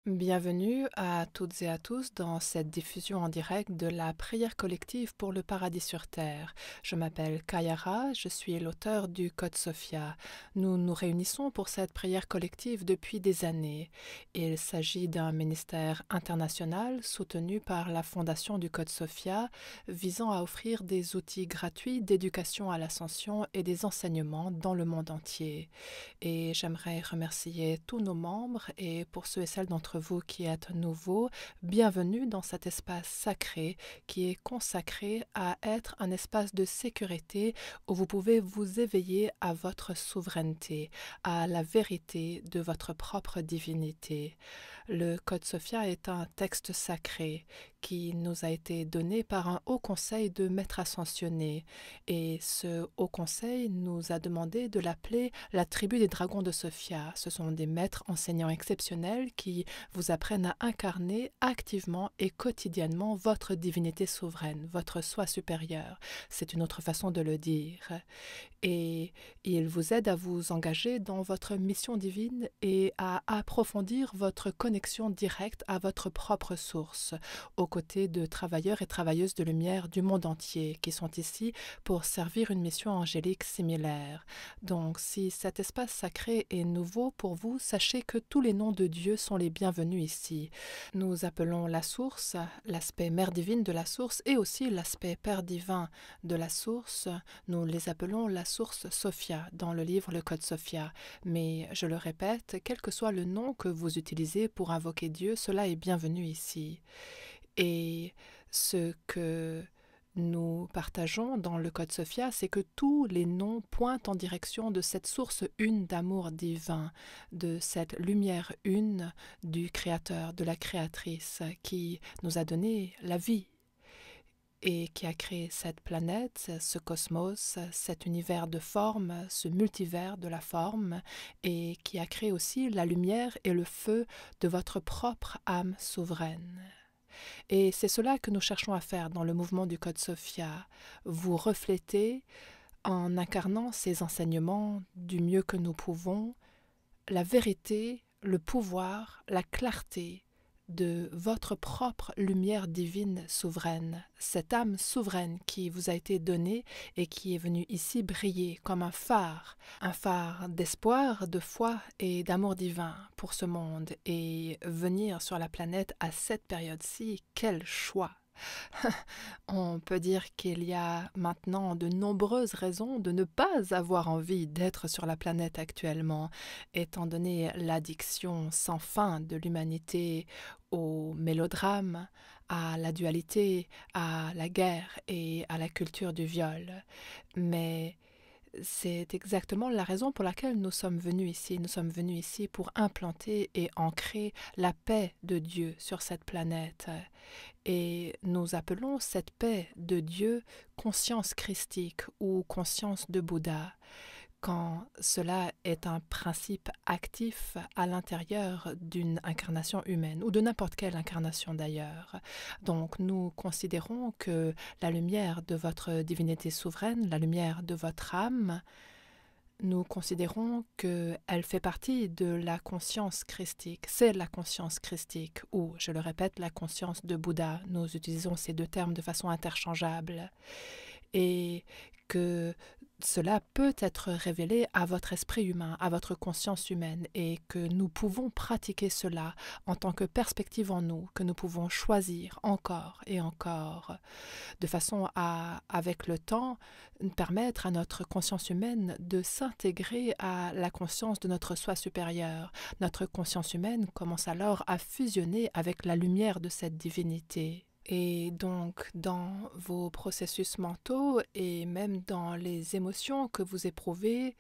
Bienvenue à toutes et à tous dans cette diffusion en direct de la prière collective pour le paradis sur terre. Je m'appelle Kayara, je suis l'auteur du Code Sophia. Nous nous réunissons pour cette prière collective depuis des années. Il s'agit d'un ministère international soutenu par la Fondation du Code Sophia visant à offrir des outils gratuits d'éducation à l'ascension et des enseignements dans le monde entier. Et j'aimerais remercier tous nos membres et pour ceux et celles d'entre vous qui êtes nouveaux, bienvenue dans cet espace sacré qui est consacré à être un espace de sécurité où vous pouvez vous éveiller à votre souveraineté, à la vérité de votre propre divinité. Le Code Sophia est un texte sacré qui nous a été donné par un haut conseil de maîtres ascensionnés et ce haut conseil nous a demandé de l'appeler la tribu des dragons de Sophia. Ce sont des maîtres enseignants exceptionnels qui vous apprennent à incarner activement et quotidiennement votre divinité souveraine, votre soi supérieur. C'est une autre façon de le dire. Et il vous aide à vous engager dans votre mission divine et à approfondir votre connexion directe à votre propre source, aux côtés de travailleurs et travailleuses de lumière du monde entier qui sont ici pour servir une mission angélique similaire. Donc, si cet espace sacré est nouveau pour vous, sachez que tous les noms de Dieu sont les bienvenus ici. Nous appelons la source, l'aspect mère divine de la source et aussi l'aspect père divin de la source. Nous les appelons la source Sophia dans le livre Le Code Sophia. Mais je le répète, quel que soit le nom que vous utilisez pour invoquer Dieu, cela est bienvenu ici. Et ce que nous partageons dans le Code Sophia, c'est que tous les noms pointent en direction de cette source une d'amour divin, de cette lumière une du Créateur, de la Créatrice qui nous a donné la vie et qui a créé cette planète, ce cosmos, cet univers de forme, ce multivers de la forme, et qui a créé aussi la lumière et le feu de votre propre âme souveraine. Et c'est cela que nous cherchons à faire dans le mouvement du Code Sophia, vous refléter en incarnant ces enseignements du mieux que nous pouvons, la vérité, le pouvoir, la clarté de votre propre lumière divine souveraine, cette âme souveraine qui vous a été donnée et qui est venue ici briller comme un phare d'espoir, de foi et d'amour divin pour ce monde. Et venir sur la planète à cette période-ci, quel choix! On peut dire qu'il y a maintenant de nombreuses raisons de ne pas avoir envie d'être sur la planète actuellement, étant donné l'addiction sans fin de l'humanité au mélodrame, à la dualité, à la guerre et à la culture du viol. Mais c'est exactement la raison pour laquelle nous sommes venus ici. Nous sommes venus ici pour implanter et ancrer la paix de Dieu sur cette planète. Et nous appelons cette paix de Dieu conscience christique ou conscience de Bouddha, quand cela est un principe actif à l'intérieur d'une incarnation humaine, ou de n'importe quelle incarnation d'ailleurs. Donc nous considérons que la lumière de votre divinité souveraine, la lumière de votre âme, nous considérons qu'elle fait partie de la conscience christique. C'est la conscience christique, ou, je le répète, la conscience de Bouddha. Nous utilisons ces deux termes de façon interchangeable. Et que cela peut être révélé à votre esprit humain, à votre conscience humaine, et que nous pouvons pratiquer cela en tant que perspective en nous, que nous pouvons choisir encore et encore, de façon à, avec le temps, permettre à notre conscience humaine de s'intégrer à la conscience de notre soi supérieur. Notre conscience humaine commence alors à fusionner avec la lumière de cette divinité. Et donc, dans vos processus mentaux et même dans les émotions que vous éprouvez,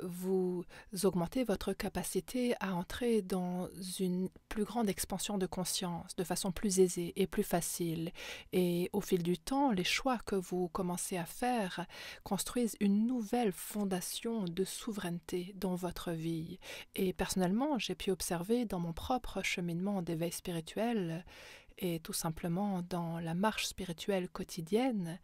vous augmentez votre capacité à entrer dans une plus grande expansion de conscience, de façon plus aisée et plus facile. Et au fil du temps, les choix que vous commencez à faire construisent une nouvelle fondation de souveraineté dans votre vie. Et personnellement, j'ai pu observer dans mon propre cheminement d'éveil spirituel et tout simplement dans la marche spirituelle quotidienne,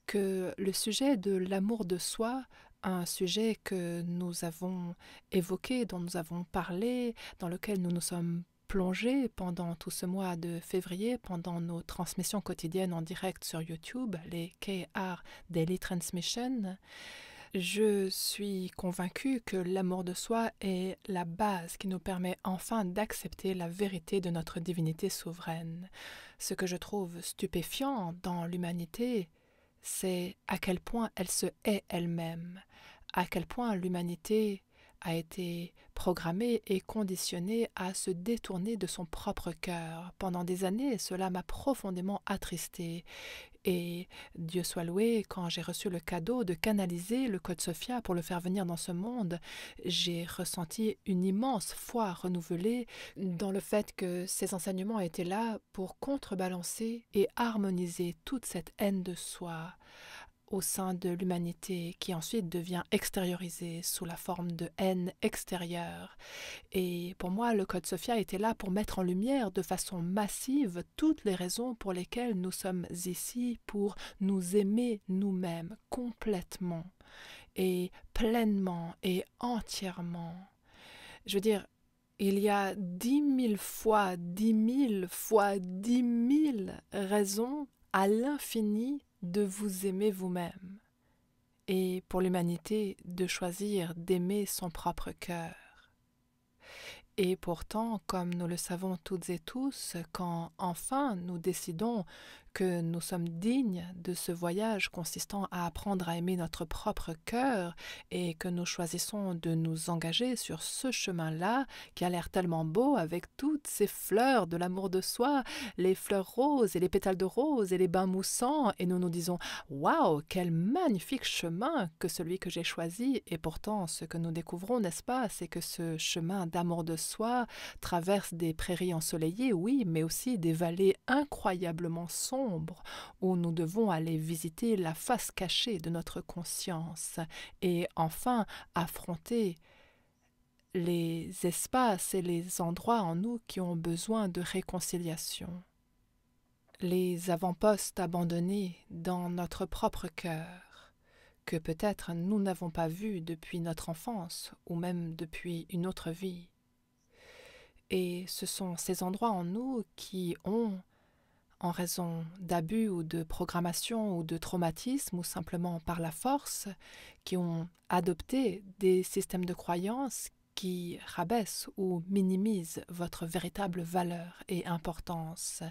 que le sujet de l'amour de soi, un sujet que nous avons évoqué, dont nous avons parlé, dans lequel nous nous sommes plongé pendant tout ce mois de février, pendant nos transmissions quotidiennes en direct sur YouTube, les KR Daily Transmission. Je suis convaincue que l'amour de soi est la base qui nous permet enfin d'accepter la vérité de notre divinité souveraine. Ce que je trouve stupéfiant dans l'humanité, c'est à quel point elle se hait elle-même, à quel point l'humanité a été programmée et conditionnée à se détourner de son propre cœur. Pendant des années, cela m'a profondément attristée. Et Dieu soit loué, quand j'ai reçu le cadeau de canaliser le Code Sophia pour le faire venir dans ce monde, j'ai ressenti une immense foi renouvelée dans le fait que ces enseignements étaient là pour contrebalancer et harmoniser toute cette haine de soi au sein de l'humanité qui ensuite devient extériorisée sous la forme de haine extérieure. Et pour moi, le Code Sophia était là pour mettre en lumière de façon massive toutes les raisons pour lesquelles nous sommes ici, pour nous aimer nous-mêmes complètement et pleinement et entièrement. Je veux dire, il y a 10 000 fois, 10 000 fois 10 000 raisons à l'infini de vous aimer vous-même et pour l'humanité de choisir d'aimer son propre cœur. Et pourtant, comme nous le savons toutes et tous, quand enfin nous décidons que nous sommes dignes de ce voyage consistant à apprendre à aimer notre propre cœur et que nous choisissons de nous engager sur ce chemin-là qui a l'air tellement beau avec toutes ces fleurs de l'amour de soi, les fleurs roses et les pétales de rose et les bains moussants, et nous nous disons « Waouh, quel magnifique chemin que celui que j'ai choisi !» Et pourtant, ce que nous découvrons, n'est-ce pas, c'est que ce chemin d'amour de soi traverse des prairies ensoleillées, oui, mais aussi des vallées incroyablement sombres où nous devons aller visiter la face cachée de notre conscience et enfin affronter les espaces et les endroits en nous qui ont besoin de réconciliation. Les avant-postes abandonnés dans notre propre cœur, que peut-être nous n'avons pas vus depuis notre enfance ou même depuis une autre vie. Et ce sont ces endroits en nous qui ont, en raison d'abus ou de programmation ou de traumatisme ou simplement par la force, qui ont adopté des systèmes de croyances qui rabaissent ou minimisent votre véritable valeur et importance.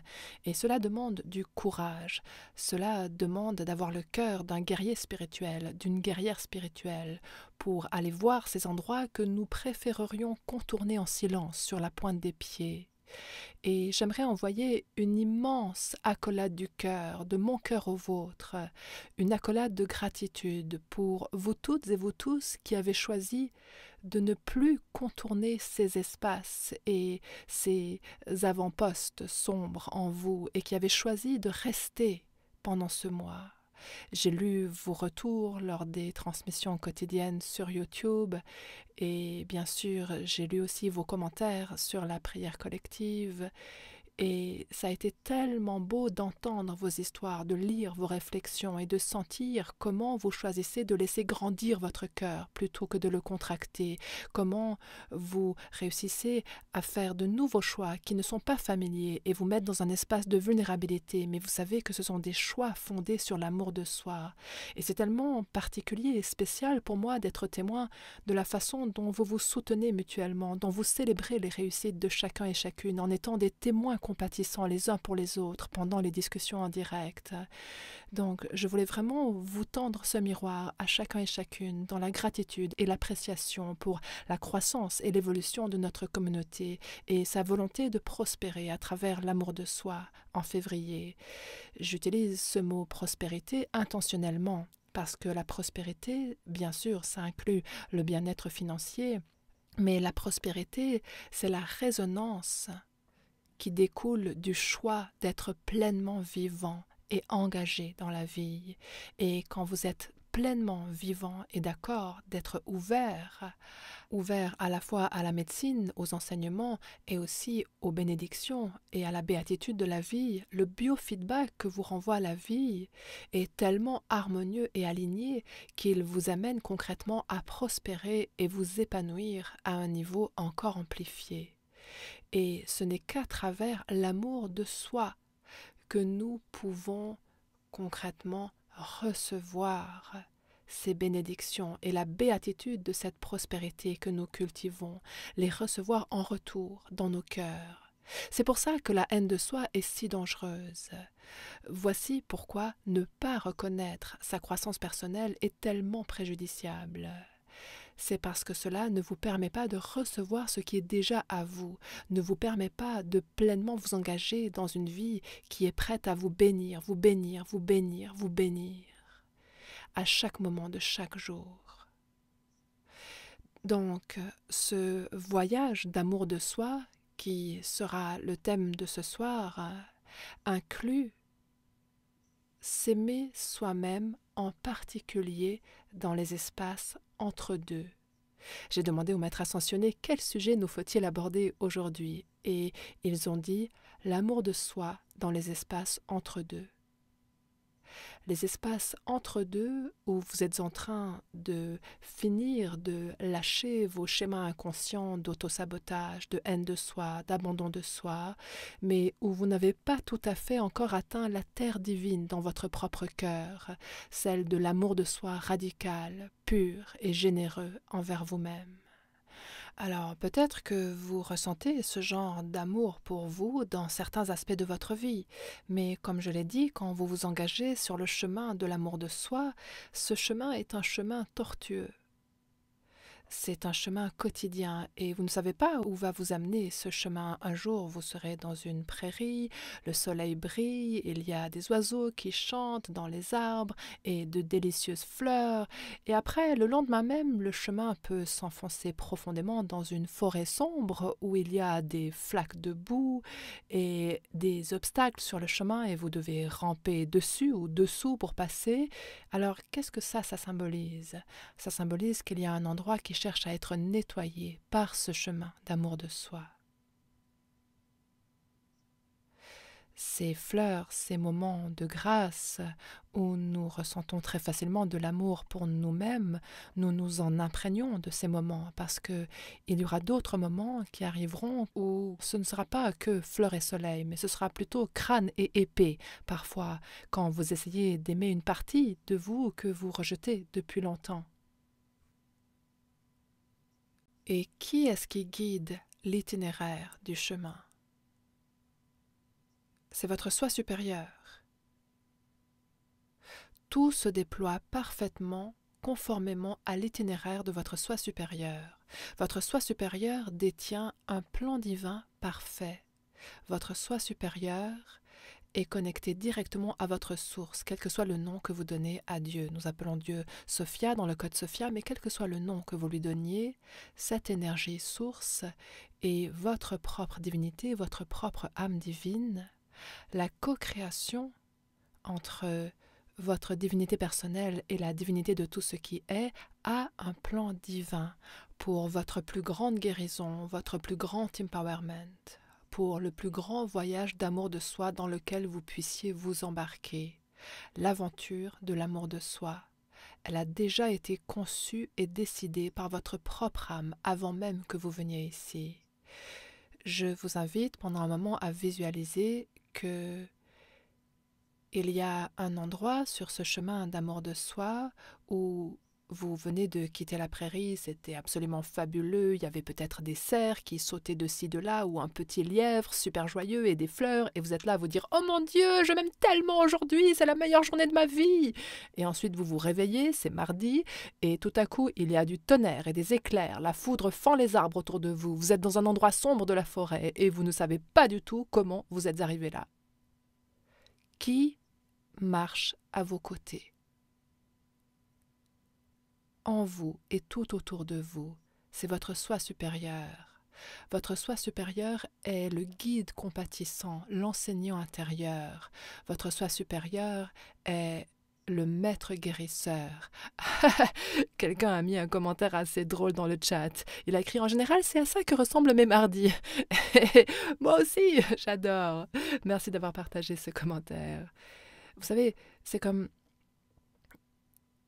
Et cela demande du courage, cela demande d'avoir le cœur d'un guerrier spirituel, d'une guerrière spirituelle, pour aller voir ces endroits que nous préférerions contourner en silence sur la pointe des pieds. Et j'aimerais envoyer une immense accolade du cœur, de mon cœur au vôtre, une accolade de gratitude pour vous toutes et vous tous qui avez choisi de ne plus contourner ces espaces et ces avant-postes sombres en vous et qui avez choisi de rester pendant ce mois. J'ai lu vos retours lors des transmissions quotidiennes sur YouTube et bien sûr j'ai lu aussi vos commentaires sur la prière collective et ça a été tellement beau d'entendre vos histoires, de lire vos réflexions et de sentir comment vous choisissez de laisser grandir votre cœur plutôt que de le contracter, comment vous réussissez à faire de nouveaux choix qui ne sont pas familiers et vous mettre dans un espace de vulnérabilité, mais vous savez que ce sont des choix fondés sur l'amour de soi. Et c'est tellement particulier et spécial pour moi d'être témoin de la façon dont vous vous soutenez mutuellement, dont vous célébrez les réussites de chacun et chacune en étant des témoins compatissants les uns pour les autres pendant les discussions en direct. Donc, je voulais vraiment vous tendre ce miroir à chacun et chacune dans la gratitude et l'appréciation pour la croissance et l'évolution de notre communauté et sa volonté de prospérer à travers l'amour de soi en février. J'utilise ce mot prospérité intentionnellement parce que la prospérité, bien sûr, ça inclut le bien-être financier, mais la prospérité, c'est la résonance qui découle du choix d'être pleinement vivant et engagé dans la vie. Et quand vous êtes pleinement vivant et d'accord d'être ouvert à la fois à la médecine, aux enseignements et aussi aux bénédictions et à la béatitude de la vie, le biofeedback que vous renvoie la vie est tellement harmonieux et aligné qu'il vous amène concrètement à prospérer et vous épanouir à un niveau encore amplifié. Et ce n'est qu'à travers l'amour de soi que nous pouvons concrètement recevoir ces bénédictions et la béatitude de cette prospérité que nous cultivons, les recevoir en retour dans nos cœurs. C'est pour ça que la haine de soi est si dangereuse. Voici pourquoi ne pas reconnaître sa croissance personnelle est tellement préjudiciable. C'est parce que cela ne vous permet pas de recevoir ce qui est déjà à vous, ne vous permet pas de pleinement vous engager dans une vie qui est prête à vous bénir, vous bénir, vous bénir, vous bénir, à chaque moment de chaque jour. Donc, ce voyage d'amour de soi, qui sera le thème de ce soir, inclut s'aimer soi-même, en particulier dans les espaces entre deux. J'ai demandé au maître ascensionné quel sujet nous faut-il aborder aujourd'hui, et ils ont dit l'amour de soi dans les espaces entre deux. Les espaces entre deux où vous êtes en train de finir de lâcher vos schémas inconscients d'autosabotage, de haine de soi, d'abandon de soi, mais où vous n'avez pas tout à fait encore atteint la terre divine dans votre propre cœur, celle de l'amour de soi radical, pur et généreux envers vous-même. Alors, peut-être que vous ressentez ce genre d'amour pour vous dans certains aspects de votre vie, mais comme je l'ai dit, quand vous vous engagez sur le chemin de l'amour de soi, ce chemin est un chemin tortueux. C'est un chemin quotidien et vous ne savez pas où va vous amener ce chemin. Un jour, vous serez dans une prairie, le soleil brille, il y a des oiseaux qui chantent dans les arbres et de délicieuses fleurs. Et après, le lendemain même, le chemin peut s'enfoncer profondément dans une forêt sombre où il y a des flaques de boue et des obstacles sur le chemin et vous devez ramper dessus ou dessous pour passer. Alors, qu'est-ce que ça symbolise? Ça symbolise qu'il y a un endroit qui cherche à être nettoyé par ce chemin d'amour de soi. Ces fleurs, ces moments de grâce où nous ressentons très facilement de l'amour pour nous-mêmes, nous nous en imprégnons de ces moments parce que il y aura d'autres moments qui arriveront où ce ne sera pas que fleurs et soleil, mais ce sera plutôt crâne et épée, parfois quand vous essayez d'aimer une partie de vous que vous rejetez depuis longtemps. Et qui est-ce qui guide l'itinéraire du chemin? C'est votre soi supérieur. Tout se déploie parfaitement, conformément à l'itinéraire de votre soi supérieur. Votre soi supérieur détient un plan divin parfait. Votre soi supérieur est connecté directement à votre source, quel que soit le nom que vous donnez à Dieu. Nous appelons Dieu Sophia dans le code Sophia, mais quel que soit le nom que vous lui donniez, cette énergie source est votre propre divinité, votre propre âme divine, la co-création entre votre divinité personnelle et la divinité de tout ce qui est a un plan divin pour votre plus grande guérison, votre plus grand empowerment, pour le plus grand voyage d'amour de soi dans lequel vous puissiez vous embarquer. L'aventure de l'amour de soi, elle a déjà été conçue et décidée par votre propre âme avant même que vous veniez ici. Je vous invite pendant un moment à visualiser que il y a un endroit sur ce chemin d'amour de soi où vous venez de quitter la prairie, c'était absolument fabuleux, il y avait peut-être des cerfs qui sautaient de ci, de là, ou un petit lièvre super joyeux et des fleurs, et vous êtes là à vous dire « Oh mon Dieu, je m'aime tellement aujourd'hui, c'est la meilleure journée de ma vie !» Et ensuite vous vous réveillez, c'est mardi, et tout à coup il y a du tonnerre et des éclairs, la foudre fend les arbres autour de vous, vous êtes dans un endroit sombre de la forêt, et vous ne savez pas du tout comment vous êtes arrivé là. Qui marche à vos côtés? En vous et tout autour de vous, c'est votre soi supérieur. Votre soi supérieur est le guide compatissant, l'enseignant intérieur. Votre soi supérieur est le maître guérisseur. Quelqu'un a mis un commentaire assez drôle dans le chat. Il a écrit « En général, c'est à ça que ressemblent mes mardis. » Moi aussi, j'adore. Merci d'avoir partagé ce commentaire. Vous savez, c'est comme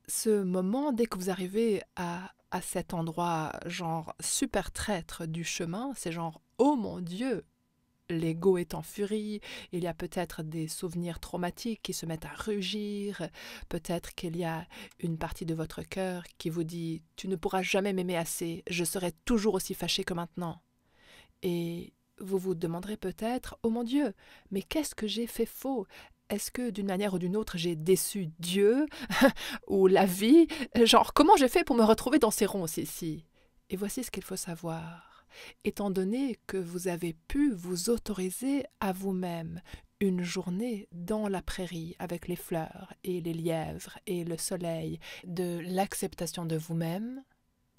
ce moment, dès que vous arrivez à cet endroit, genre super traître du chemin, c'est genre, oh mon Dieu, l'ego est en furie, il y a peut-être des souvenirs traumatiques qui se mettent à rugir, peut-être qu'il y a une partie de votre cœur qui vous dit « Tu ne pourras jamais m'aimer assez, je serai toujours aussi fâché que maintenant ». Et vous vous demanderez peut-être « Oh mon Dieu, mais qu'est-ce que j'ai fait faux ? Est-ce que d'une manière ou d'une autre j'ai déçu Dieu ou la vie ? Genre, comment j'ai fait pour me retrouver dans ces ronces ici ?» Et voici ce qu'il faut savoir. Étant donné que vous avez pu vous autoriser à vous-même une journée dans la prairie avec les fleurs et les lièvres et le soleil, de l'acceptation de vous-même,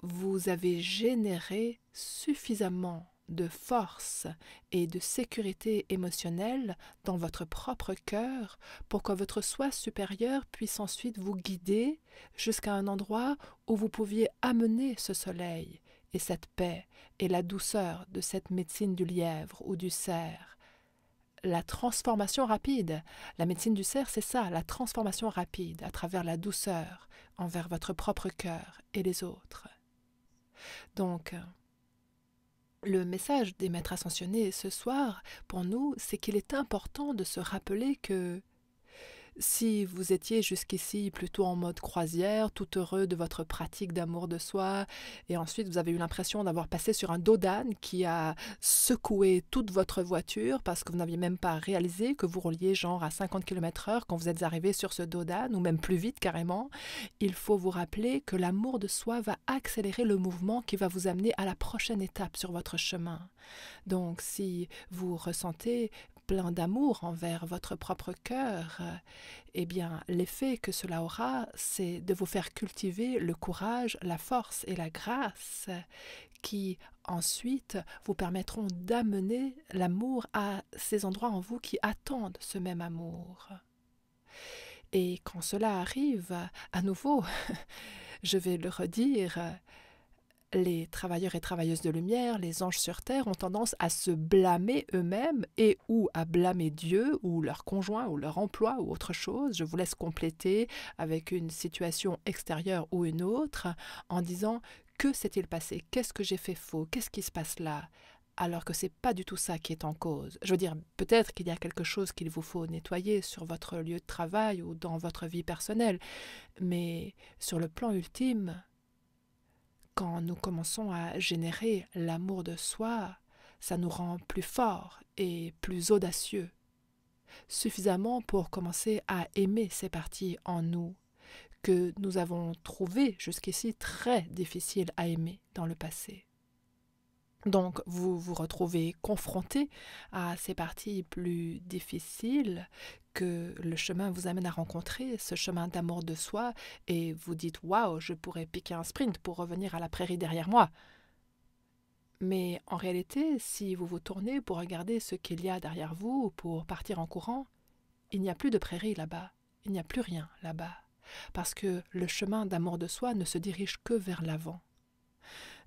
vous avez généré suffisamment de force et de sécurité émotionnelle dans votre propre cœur pour que votre soi supérieur puisse ensuite vous guider jusqu'à un endroit où vous pouviez amener ce soleil et cette paix et la douceur de cette médecine du lièvre ou du cerf. La transformation rapide. La médecine du cerf, c'est ça, la transformation rapide à travers la douceur envers votre propre cœur et les autres. Donc, le message des maîtres ascensionnés ce soir, pour nous, c'est qu'il est important de se rappeler que si vous étiez jusqu'ici plutôt en mode croisière, tout heureux de votre pratique d'amour de soi, et ensuite vous avez eu l'impression d'avoir passé sur un dos d'âne qui a secoué toute votre voiture parce que vous n'aviez même pas réalisé que vous rouliez genre à 50 km/h quand vous êtes arrivé sur ce dos d'âne, ou même plus vite carrément, il faut vous rappeler que l'amour de soi va accélérer le mouvement qui va vous amener à la prochaine étape sur votre chemin. Donc si vous ressentez plein d'amour envers votre propre cœur, eh bien, l'effet que cela aura, c'est de vous faire cultiver le courage, la force et la grâce qui, ensuite, vous permettront d'amener l'amour à ces endroits en vous qui attendent ce même amour. Et quand cela arrive, à nouveau, je vais le redire, les travailleurs et travailleuses de lumière, les anges sur terre, ont tendance à se blâmer eux-mêmes et ou à blâmer Dieu ou leur conjoint ou leur emploi ou autre chose. Je vous laisse compléter avec une situation extérieure ou une autre en disant « Que s'est-il passé? Qu'est-ce que j'ai fait faux? Qu'est-ce qui se passe là ?» alors que ce n'est pas du tout ça qui est en cause. Je veux dire, peut-être qu'il y a quelque chose qu'il vous faut nettoyer sur votre lieu de travail ou dans votre vie personnelle, mais sur le plan ultime, quand nous commençons à générer l'amour de soi, ça nous rend plus forts et plus audacieux, suffisamment pour commencer à aimer ces parties en nous que nous avons trouvées jusqu'ici très difficiles à aimer dans le passé. Donc vous vous retrouvez confronté à ces parties plus difficiles que le chemin vous amène à rencontrer, ce chemin d'amour de soi, et vous dites « Waouh, je pourrais piquer un sprint pour revenir à la prairie derrière moi ». Mais en réalité, si vous vous tournez pour regarder ce qu'il y a derrière vous, pour partir en courant, il n'y a plus de prairie là-bas, il n'y a plus rien là-bas, parce que le chemin d'amour de soi ne se dirige que vers l'avant.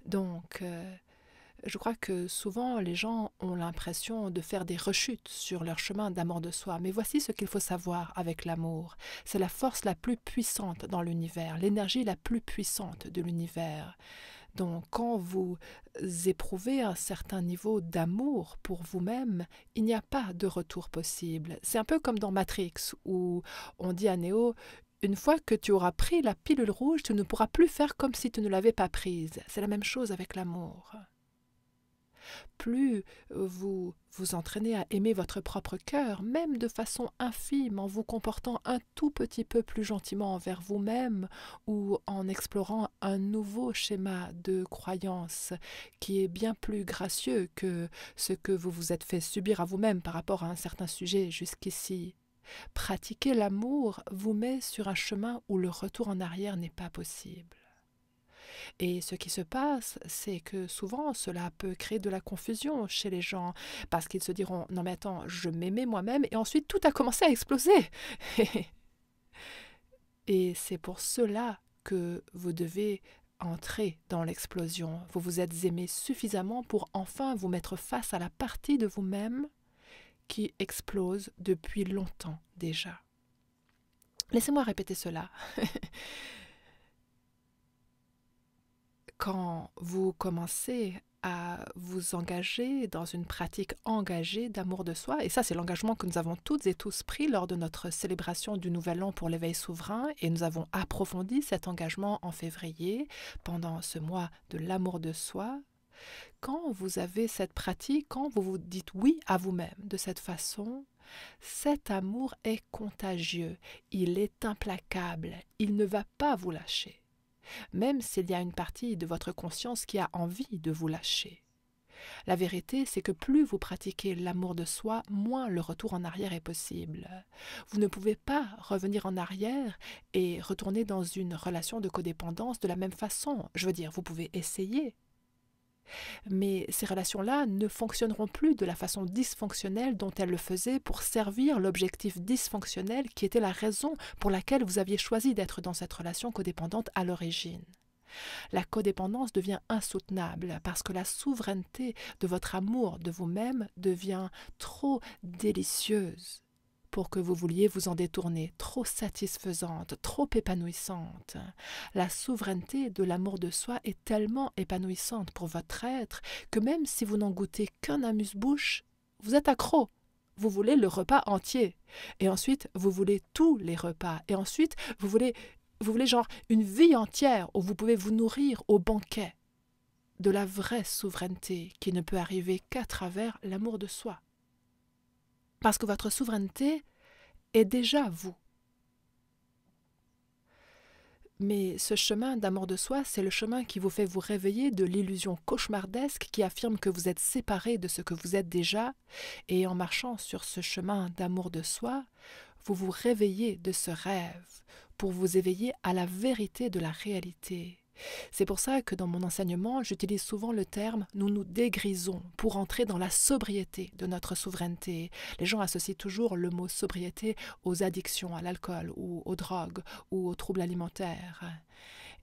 Donc, je crois que souvent les gens ont l'impression de faire des rechutes sur leur chemin d'amour de soi. Mais voici ce qu'il faut savoir avec l'amour. C'est la force la plus puissante dans l'univers, l'énergie la plus puissante de l'univers. Donc quand vous éprouvez un certain niveau d'amour pour vous-même, il n'y a pas de retour possible. C'est un peu comme dans Matrix où on dit à Neo « Une fois que tu auras pris la pilule rouge, tu ne pourras plus faire comme si tu ne l'avais pas prise. » C'est la même chose avec l'amour. Plus vous vous entraînez à aimer votre propre cœur, même de façon infime, en vous comportant un tout petit peu plus gentiment envers vous-même ou en explorant un nouveau schéma de croyance qui est bien plus gracieux que ce que vous vous êtes fait subir à vous-même par rapport à un certain sujet jusqu'ici. Pratiquer l'amour vous met sur un chemin où le retour en arrière n'est pas possible. Et ce qui se passe, c'est que souvent cela peut créer de la confusion chez les gens parce qu'ils se diront « Non mais attends, je m'aimais moi-même et ensuite tout a commencé à exploser !» Et c'est pour cela que vous devez entrer dans l'explosion. Vous vous êtes aimé suffisamment pour enfin vous mettre face à la partie de vous-même qui explose depuis longtemps déjà. Laissez-moi répéter cela. Quand vous commencez à vous engager dans une pratique engagée d'amour de soi. Et ça, c'est l'engagement que nous avons toutes et tous pris lors de notre célébration du Nouvel An pour l'éveil souverain. Et nous avons approfondi cet engagement en février, pendant ce mois de l'amour de soi. Quand vous avez cette pratique, quand vous vous dites oui à vous-même de cette façon, cet amour est contagieux, il est implacable, il ne va pas vous lâcher, même s'il y a une partie de votre conscience qui a envie de vous lâcher. La vérité, c'est que plus vous pratiquez l'amour de soi, moins le retour en arrière est possible. Vous ne pouvez pas revenir en arrière et retourner dans une relation de codépendance de la même façon. Je veux dire, vous pouvez essayer, mais ces relations-là ne fonctionneront plus de la façon dysfonctionnelle dont elles le faisaient pour servir l'objectif dysfonctionnel qui était la raison pour laquelle vous aviez choisi d'être dans cette relation codépendante à l'origine. La codépendance devient insoutenable parce que la souveraineté de votre amour de vous-même devient trop délicieuse pour que vous vouliez vous en détourner, trop satisfaisante, trop épanouissante. La souveraineté de l'amour de soi est tellement épanouissante pour votre être que même si vous n'en goûtez qu'un amuse-bouche, vous êtes accro. Vous voulez le repas entier. Et ensuite, vous voulez tous les repas. Et ensuite, vous voulez genre une vie entière où vous pouvez vous nourrir au banquet de la vraie souveraineté qui ne peut arriver qu'à travers l'amour de soi. Parce que votre souveraineté est déjà vous. Mais ce chemin d'amour de soi, c'est le chemin qui vous fait vous réveiller de l'illusion cauchemardesque qui affirme que vous êtes séparé de ce que vous êtes déjà, et en marchant sur ce chemin d'amour de soi, vous vous réveillez de ce rêve pour vous éveiller à la vérité de la réalité. C'est pour ça que dans mon enseignement, j'utilise souvent le terme « nous nous dégrisons » pour entrer dans la sobriété de notre souveraineté. Les gens associent toujours le mot sobriété aux addictions, à l'alcool ou aux drogues ou aux troubles alimentaires.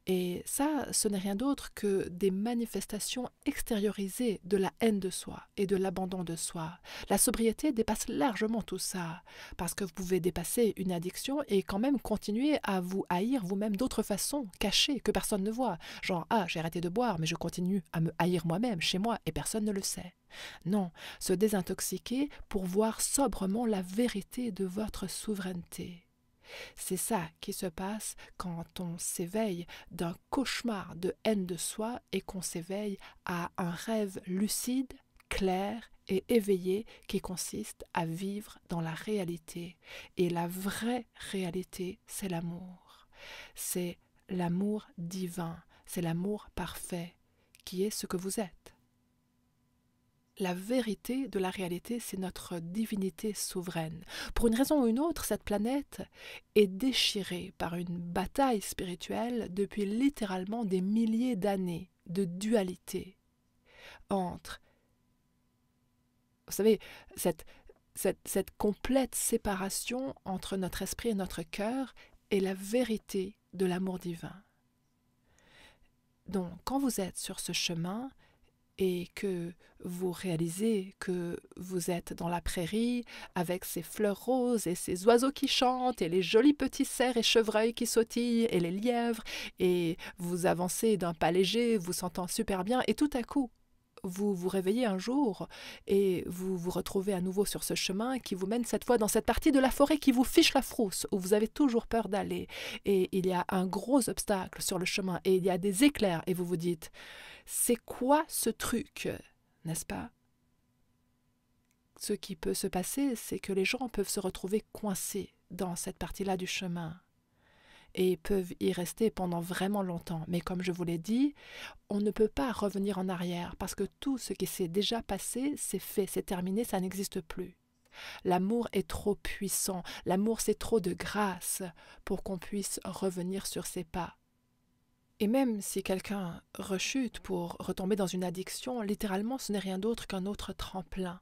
Et ça, ce n'est rien d'autre que des manifestations extériorisées de la haine de soi et de l'abandon de soi. La sobriété dépasse largement tout ça, parce que vous pouvez dépasser une addiction et quand même continuer à vous haïr vous-même d'autres façons, cachées, que personne ne voit. Genre, ah, j'ai arrêté de boire, mais je continue à me haïr moi-même, chez moi, et personne ne le sait. Non, se désintoxiquer pour voir sobrement la vérité de votre souveraineté. C'est ça qui se passe quand on s'éveille d'un cauchemar de haine de soi et qu'on s'éveille à un rêve lucide, clair et éveillé qui consiste à vivre dans la réalité. Et la vraie réalité, c'est l'amour. C'est l'amour divin, c'est l'amour parfait, qui est ce que vous êtes. La vérité de la réalité, c'est notre divinité souveraine. Pour une raison ou une autre, cette planète est déchirée par une bataille spirituelle depuis littéralement des milliers d'années de dualité entre, vous savez, cette complète séparation entre notre esprit et notre cœur et la vérité de l'amour divin. Donc, quand vous êtes sur ce chemin, et que vous réalisez que vous êtes dans la prairie avec ces fleurs roses et ces oiseaux qui chantent et les jolis petits cerfs et chevreuils qui sautillent et les lièvres, et vous avancez d'un pas léger, vous sentant super bien, et tout à coup, vous vous réveillez un jour et vous vous retrouvez à nouveau sur ce chemin qui vous mène cette fois dans cette partie de la forêt qui vous fiche la frousse, où vous avez toujours peur d'aller. Et il y a un gros obstacle sur le chemin et il y a des éclairs et vous vous dites « c'est quoi ce truc ?» N'est-ce pas? Ce qui peut se passer, c'est que les gens peuvent se retrouver coincés dans cette partie-là du chemin et peuvent y rester pendant vraiment longtemps. Mais comme je vous l'ai dit, on ne peut pas revenir en arrière parce que tout ce qui s'est déjà passé, c'est fait, c'est terminé, ça n'existe plus. L'amour est trop puissant, l'amour c'est trop de grâce pour qu'on puisse revenir sur ses pas. Et même si quelqu'un rechute pour retomber dans une addiction, littéralement ce n'est rien d'autre qu'un autre tremplin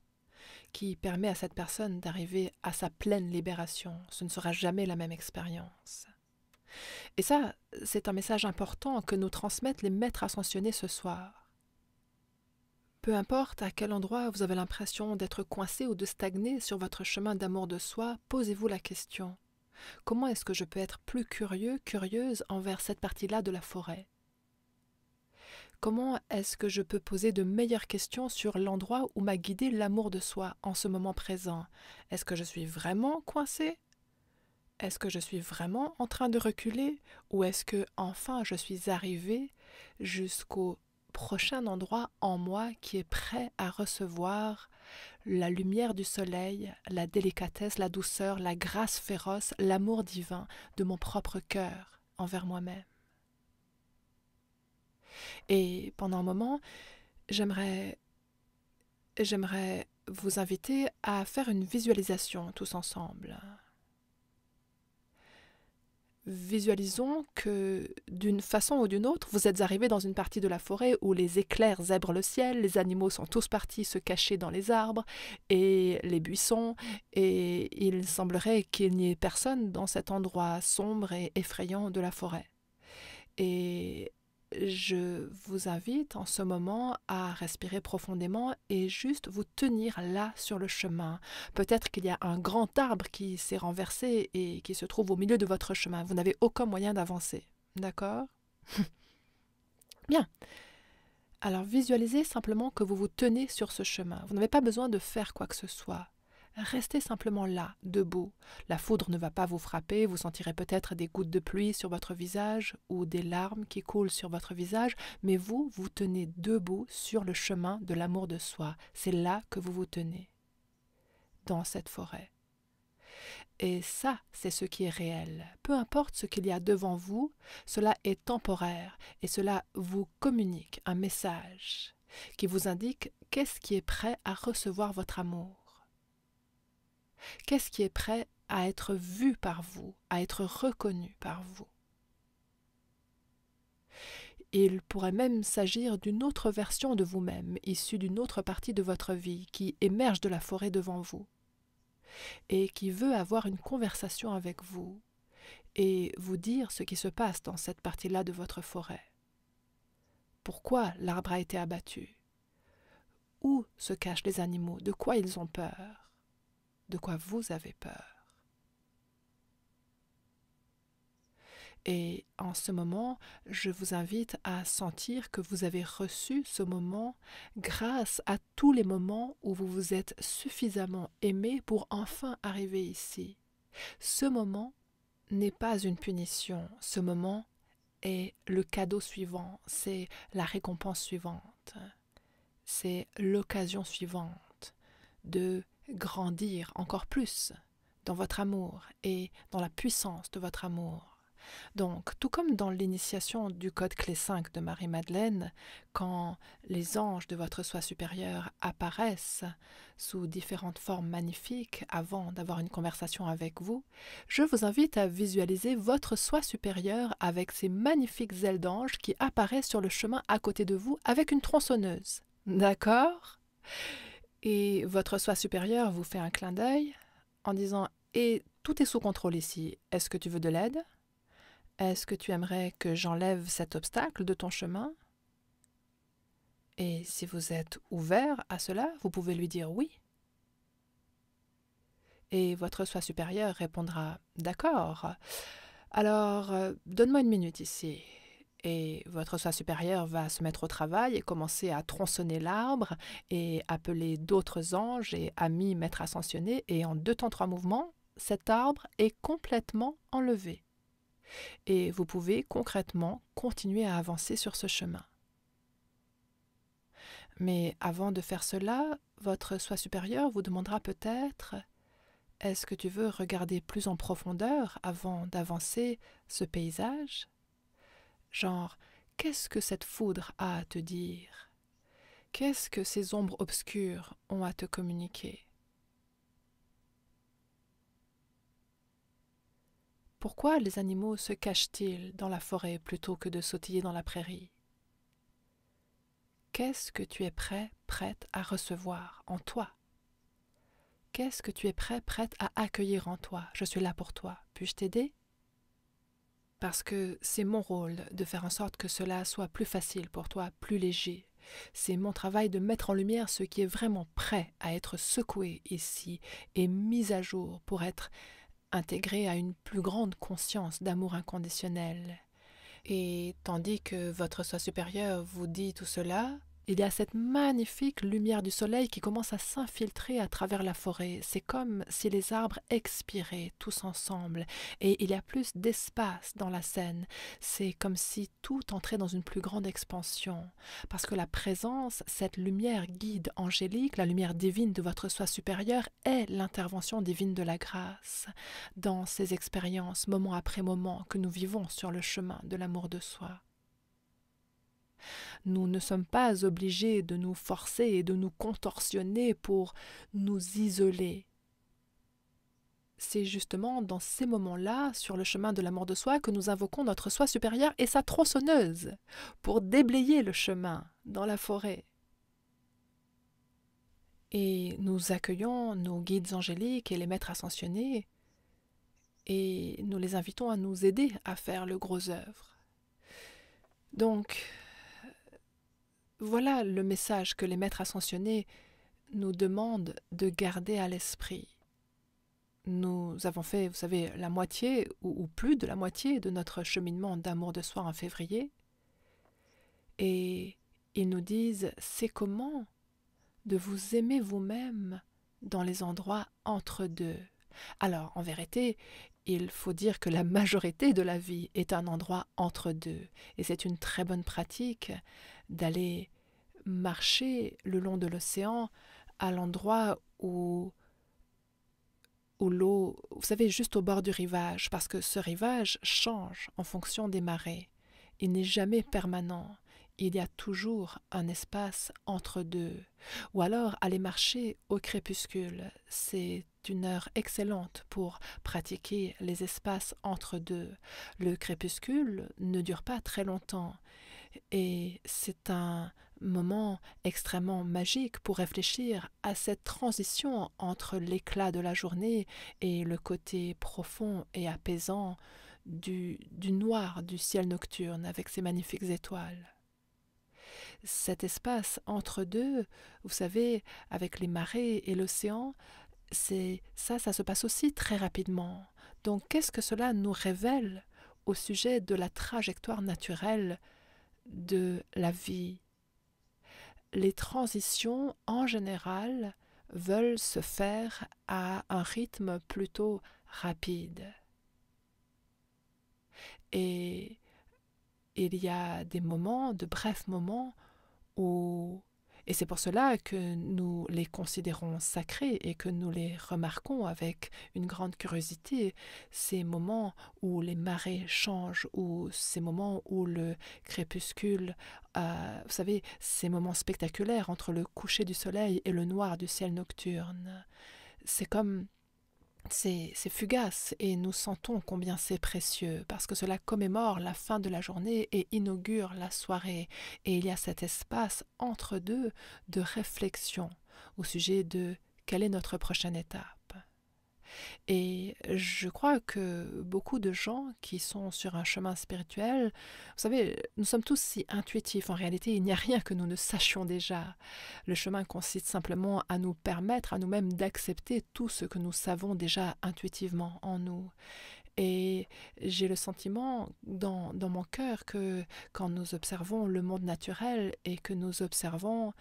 qui permet à cette personne d'arriver à sa pleine libération. Ce ne sera jamais la même expérience. Et ça, c'est un message important que nous transmettent les maîtres ascensionnés ce soir. Peu importe à quel endroit vous avez l'impression d'être coincé ou de stagner sur votre chemin d'amour de soi, posez-vous la question. Comment est-ce que je peux être plus curieux, curieuse envers cette partie-là de la forêt? Comment est-ce que je peux poser de meilleures questions sur l'endroit où m'a guidé l'amour de soi en ce moment présent? Est-ce que je suis vraiment coincée? Est-ce que je suis vraiment en train de reculer? Ou est-ce que enfin je suis arrivée jusqu'au prochain endroit en moi qui est prêt à recevoir la lumière du soleil, la délicatesse, la douceur, la grâce féroce, l'amour divin de mon propre cœur envers moi-même? Et pendant un moment, j'aimerais vous inviter à faire une visualisation tous ensemble. Visualisons que d'une façon ou d'une autre, vous êtes arrivé dans une partie de la forêt où les éclairs zèbrent le ciel, les animaux sont tous partis se cacher dans les arbres et les buissons, et il semblerait qu'il n'y ait personne dans cet endroit sombre et effrayant de la forêt. Et je vous invite en ce moment à respirer profondément et juste vous tenir là sur le chemin. Peut-être qu'il y a un grand arbre qui s'est renversé et qui se trouve au milieu de votre chemin. Vous n'avez aucun moyen d'avancer. D'accord? Bien. Alors visualisez simplement que vous vous tenez sur ce chemin. Vous n'avez pas besoin de faire quoi que ce soit. Restez simplement là, debout. La foudre ne va pas vous frapper, vous sentirez peut-être des gouttes de pluie sur votre visage ou des larmes qui coulent sur votre visage, mais vous, vous tenez debout sur le chemin de l'amour de soi. C'est là que vous vous tenez, dans cette forêt. Et ça, c'est ce qui est réel. Peu importe ce qu'il y a devant vous, cela est temporaire et cela vous communique un message qui vous indique qu'est-ce qui est prêt à recevoir votre amour. Qu'est-ce qui est prêt à être vu par vous, à être reconnu par vous? Il pourrait même s'agir d'une autre version de vous-même, issue d'une autre partie de votre vie, qui émerge de la forêt devant vous, et qui veut avoir une conversation avec vous, et vous dire ce qui se passe dans cette partie-là de votre forêt. Pourquoi l'arbre a été abattu? Où se cachent les animaux? De quoi ils ont peur? De quoi vous avez peur? Et en ce moment, je vous invite à sentir que vous avez reçu ce moment grâce à tous les moments où vous vous êtes suffisamment aimé pour enfin arriver ici. Ce moment n'est pas une punition, ce moment est le cadeau suivant, c'est la récompense suivante, c'est l'occasion suivante de grandir encore plus dans votre amour et dans la puissance de votre amour. Donc, tout comme dans l'initiation du code clé 5 de Marie-Madeleine, quand les anges de votre soi supérieur apparaissent sous différentes formes magnifiques avant d'avoir une conversation avec vous, je vous invite à visualiser votre soi supérieur avec ces magnifiques ailes d'ange qui apparaissent sur le chemin à côté de vous avec une tronçonneuse. D'accord? Et votre soi supérieur vous fait un clin d'œil en disant « Et tout est sous contrôle ici, est-ce que tu veux de l'aide ? Est-ce que tu aimerais que j'enlève cet obstacle de ton chemin ?» Et si vous êtes ouvert à cela, vous pouvez lui dire oui. Et votre soi supérieur répondra « D'accord, alors donne-moi une minute ici. » Et votre soi supérieur va se mettre au travail et commencer à tronçonner l'arbre et appeler d'autres anges et amis maîtres ascensionnés. Et en 2 temps 3 mouvements, cet arbre est complètement enlevé. Et vous pouvez concrètement continuer à avancer sur ce chemin. Mais avant de faire cela, votre soi supérieur vous demandera peut-être « Est-ce que tu veux regarder plus en profondeur avant d'avancer ce paysage ?» Genre, qu'est-ce que cette foudre a à te dire? Qu'est-ce que ces ombres obscures ont à te communiquer? Pourquoi les animaux se cachent-ils dans la forêt plutôt que de sautiller dans la prairie? Qu'est-ce que tu es prête à recevoir en toi? Qu'est-ce que tu es prête à accueillir en toi? Je suis là pour toi. Puis-je t'aider? Parce que c'est mon rôle de faire en sorte que cela soit plus facile pour toi, plus léger. C'est mon travail de mettre en lumière ce qui est vraiment prêt à être secoué ici et mis à jour pour être intégré à une plus grande conscience d'amour inconditionnel. Et tandis que votre soi supérieur vous dit tout cela, il y a cette magnifique lumière du soleil qui commence à s'infiltrer à travers la forêt. C'est comme si les arbres expiraient tous ensemble et il y a plus d'espace dans la scène. C'est comme si tout entrait dans une plus grande expansion. Parce que la présence, cette lumière guide angélique, la lumière divine de votre soi supérieur est l'intervention divine de la grâce dans ces expériences, moment après moment, que nous vivons sur le chemin de l'amour de soi. Nous ne sommes pas obligés de nous forcer et de nous contorsionner pour nous isoler. C'est justement dans ces moments-là, sur le chemin de l'amour de soi, que nous invoquons notre soi supérieur et sa tronçonneuse pour déblayer le chemin dans la forêt. Et nous accueillons nos guides angéliques et les maîtres ascensionnés et nous les invitons à nous aider à faire le gros œuvre. Donc, voilà le message que les maîtres ascensionnés nous demandent de garder à l'esprit. Nous avons fait, vous savez, la moitié ou plus de la moitié de notre cheminement d'amour de soi en février. Et ils nous disent, c'est comment de vous aimer vous-même dans les endroits entre deux. Alors, en vérité, il faut dire que la majorité de la vie est un endroit entre deux. Et c'est une très bonne pratique d'aller marcher le long de l'océan à l'endroit où l'eau, vous savez, juste au bord du rivage, parce que ce rivage change en fonction des marées. Il n'est jamais permanent. Il y a toujours un espace entre deux. Ou alors aller marcher au crépuscule. C'est une heure excellente pour pratiquer les espaces entre deux. Le crépuscule ne dure pas très longtemps et c'est un moment extrêmement magique pour réfléchir à cette transition entre l'éclat de la journée et le côté profond et apaisant du noir du ciel nocturne avec ses magnifiques étoiles. Cet espace entre deux, vous savez, avec les marées et l'océan, ça se passe aussi très rapidement. Donc qu'est-ce que cela nous révèle au sujet de la trajectoire naturelle de la vie? Les transitions, en général, veulent se faire à un rythme plutôt rapide. Et il y a des moments, de brefs moments, où... Et c'est pour cela que nous les considérons sacrés et que nous les remarquons avec une grande curiosité, ces moments où les marées changent, ou ces moments où le crépuscule, vous savez, ces moments spectaculaires entre le coucher du soleil et le noir du ciel nocturne. C'est comme... C'est fugace et nous sentons combien c'est précieux parce que cela commémore la fin de la journée et inaugure la soirée. Et il y a cet espace entre deux de réflexion au sujet de quelle est notre prochaine étape. Et je crois que beaucoup de gens qui sont sur un chemin spirituel, vous savez, nous sommes tous si intuitifs. En réalité, il n'y a rien que nous ne sachions déjà. Le chemin consiste simplement à nous permettre à nous-mêmes d'accepter tout ce que nous savons déjà intuitivement en nous. Et j'ai le sentiment dans mon cœur que quand nous observons le monde naturel et que nous observons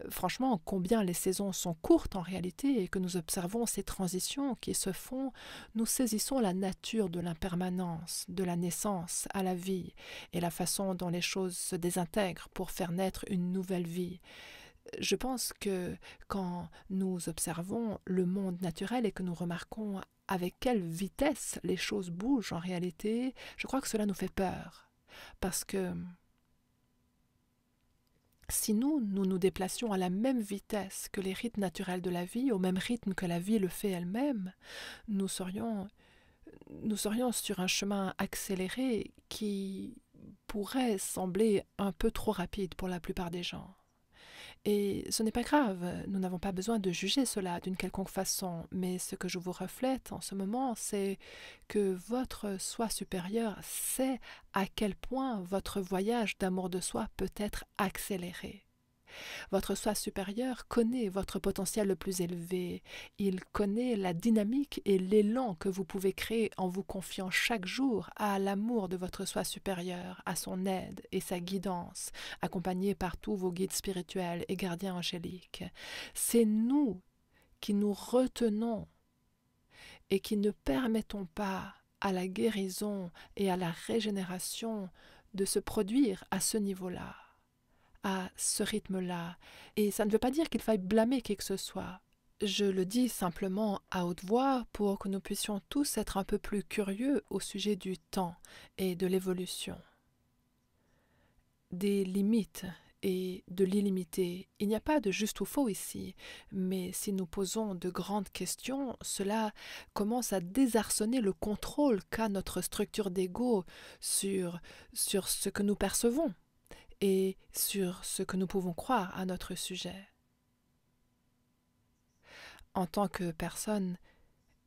franchement combien les saisons sont courtes en réalité et que nous observons ces transitions qui se font, nous saisissons la nature de l'impermanence, de la naissance à la vie et la façon dont les choses se désintègrent pour faire naître une nouvelle vie. Je pense que quand nous observons le monde naturel et que nous remarquons avec quelle vitesse les choses bougent en réalité, je crois que cela nous fait peur. Parce que si nous déplacions à la même vitesse que les rythmes naturels de la vie, au même rythme que la vie le fait elle-même, nous serions sur un chemin accéléré qui pourrait sembler un peu trop rapide pour la plupart des gens. Et ce n'est pas grave, nous n'avons pas besoin de juger cela d'une quelconque façon, mais ce que je vous reflète en ce moment, c'est que votre soi supérieur sait à quel point votre voyage d'amour de soi peut être accéléré. Votre soi supérieur connaît votre potentiel le plus élevé. Il connaît la dynamique et l'élan que vous pouvez créer en vous confiant chaque jour à l'amour de votre soi supérieur, à son aide et sa guidance, accompagné par tous vos guides spirituels et gardiens angéliques. C'est nous qui nous retenons et qui ne permettons pas à la guérison et à la régénération de se produire à ce niveau-là, à ce rythme-là. Et ça ne veut pas dire qu'il faille blâmer qui que ce soit. Je le dis simplement à haute voix pour que nous puissions tous être un peu plus curieux au sujet du temps et de l'évolution, des limites et de l'illimité. Il n'y a pas de juste ou faux ici, mais si nous posons de grandes questions, cela commence à désarçonner le contrôle qu'a notre structure d'ego sur ce que nous percevons et sur ce que nous pouvons croire à notre sujet. En tant que personne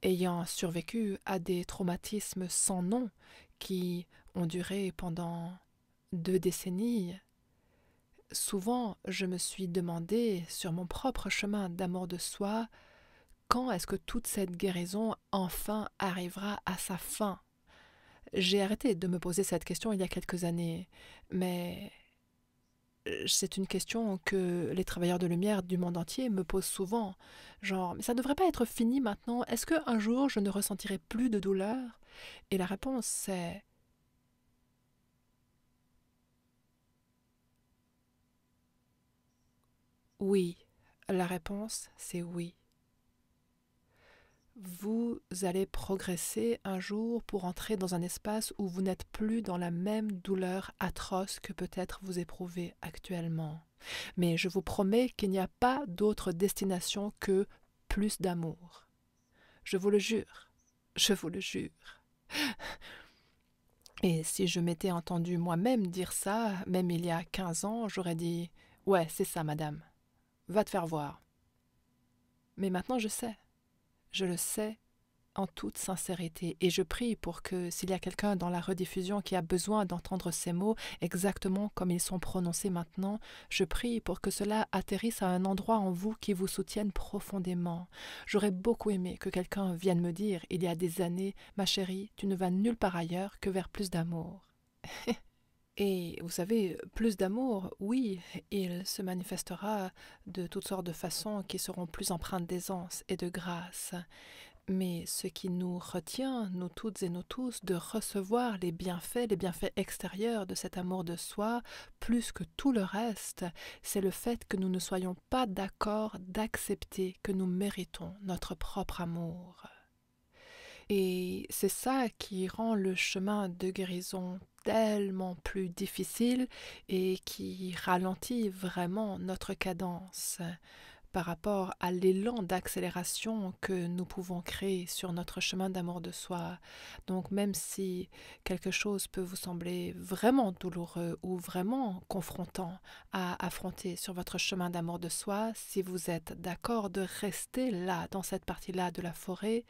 ayant survécu à des traumatismes sans nom qui ont duré pendant 2 décennies, souvent je me suis demandé sur mon propre chemin d'amour de soi, quand est-ce que toute cette guérison enfin arrivera à sa fin? J'ai arrêté de me poser cette question il y a quelques années, mais c'est une question que les travailleurs de lumière du monde entier me posent souvent. Genre, mais ça ne devrait pas être fini maintenant? Est-ce qu'un jour je ne ressentirai plus de douleur? Et la réponse c'est oui. La réponse c'est oui. Vous allez progresser un jour pour entrer dans un espace où vous n'êtes plus dans la même douleur atroce que peut-être vous éprouvez actuellement. Mais je vous promets qu'il n'y a pas d'autre destination que plus d'amour. Je vous le jure, je vous le jure. Et si je m'étais entendu moi-même dire ça, même il y a 15 ans, j'aurais dit « Ouais, c'est ça, madame. Va te faire voir. » Mais maintenant je le sais en toute sincérité, et je prie pour que s'il y a quelqu'un dans la rediffusion qui a besoin d'entendre ces mots exactement comme ils sont prononcés maintenant, je prie pour que cela atterrisse à un endroit en vous qui vous soutienne profondément. J'aurais beaucoup aimé que quelqu'un vienne me dire il y a des années, ma chérie, tu ne vas nulle part ailleurs que vers plus d'amour. Et vous savez, plus d'amour, oui, il se manifestera de toutes sortes de façons qui seront plus empreintes d'aisance et de grâce. Mais ce qui nous retient, nous toutes et nous tous, de recevoir les bienfaits extérieurs de cet amour de soi, plus que tout le reste, c'est le fait que nous ne soyons pas d'accord d'accepter que nous méritons notre propre amour. Et c'est ça qui rend le chemin de guérison tellement plus difficile et qui ralentit vraiment notre cadence par rapport à l'élan d'accélération que nous pouvons créer sur notre chemin d'amour de soi. Donc même si quelque chose peut vous sembler vraiment douloureux ou vraiment confrontant à affronter sur votre chemin d'amour de soi, si vous êtes d'accord de rester là, dans cette partie-là de la forêt,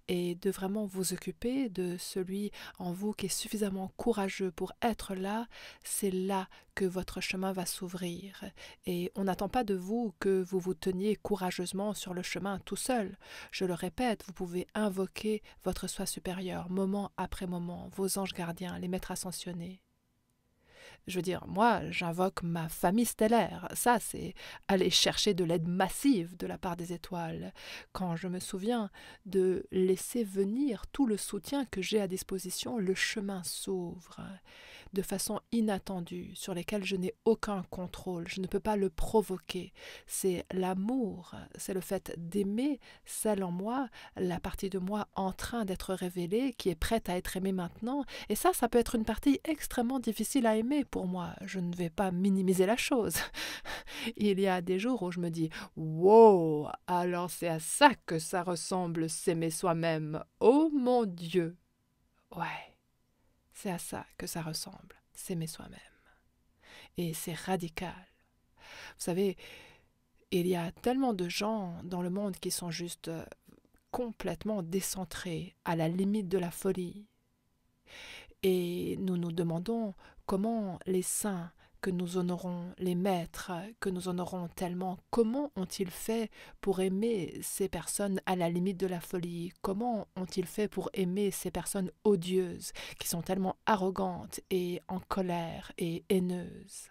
et de vraiment vous occuper de celui en vous qui est suffisamment courageux pour être là, c'est là que votre chemin va s'ouvrir. Et on n'attend pas de vous que vous vous teniez courageusement sur le chemin tout seul. Je le répète, vous pouvez invoquer votre soi supérieur moment après moment, vos anges gardiens, les maîtres ascensionnés. Je veux dire, moi, j'invoque ma famille stellaire. Ça, c'est aller chercher de l'aide massive de la part des étoiles. Quand je me souviens de laisser venir tout le soutien que j'ai à disposition, le chemin s'ouvre de façon inattendue, sur lesquelles je n'ai aucun contrôle, je ne peux pas le provoquer. C'est l'amour, c'est le fait d'aimer celle en moi, la partie de moi en train d'être révélée, qui est prête à être aimée maintenant. Et ça peut être une partie extrêmement difficile à aimer pour moi. Je ne vais pas minimiser la chose. Il y a des jours où je me dis « Wow, alors c'est à ça que ça ressemble s'aimer soi-même. Oh mon Dieu !» Ouais. C'est à ça que ça ressemble, s'aimer soi-même. Et c'est radical. Vous savez, il y a tellement de gens dans le monde qui sont juste complètement décentrés, à la limite de la folie. Et nous nous demandons comment les saints que nous honorons les maîtres, que nous honorons tellement. Comment ont-ils fait pour aimer ces personnes à la limite de la folie? Comment ont-ils fait pour aimer ces personnes odieuses, qui sont tellement arrogantes et en colère et haineuses?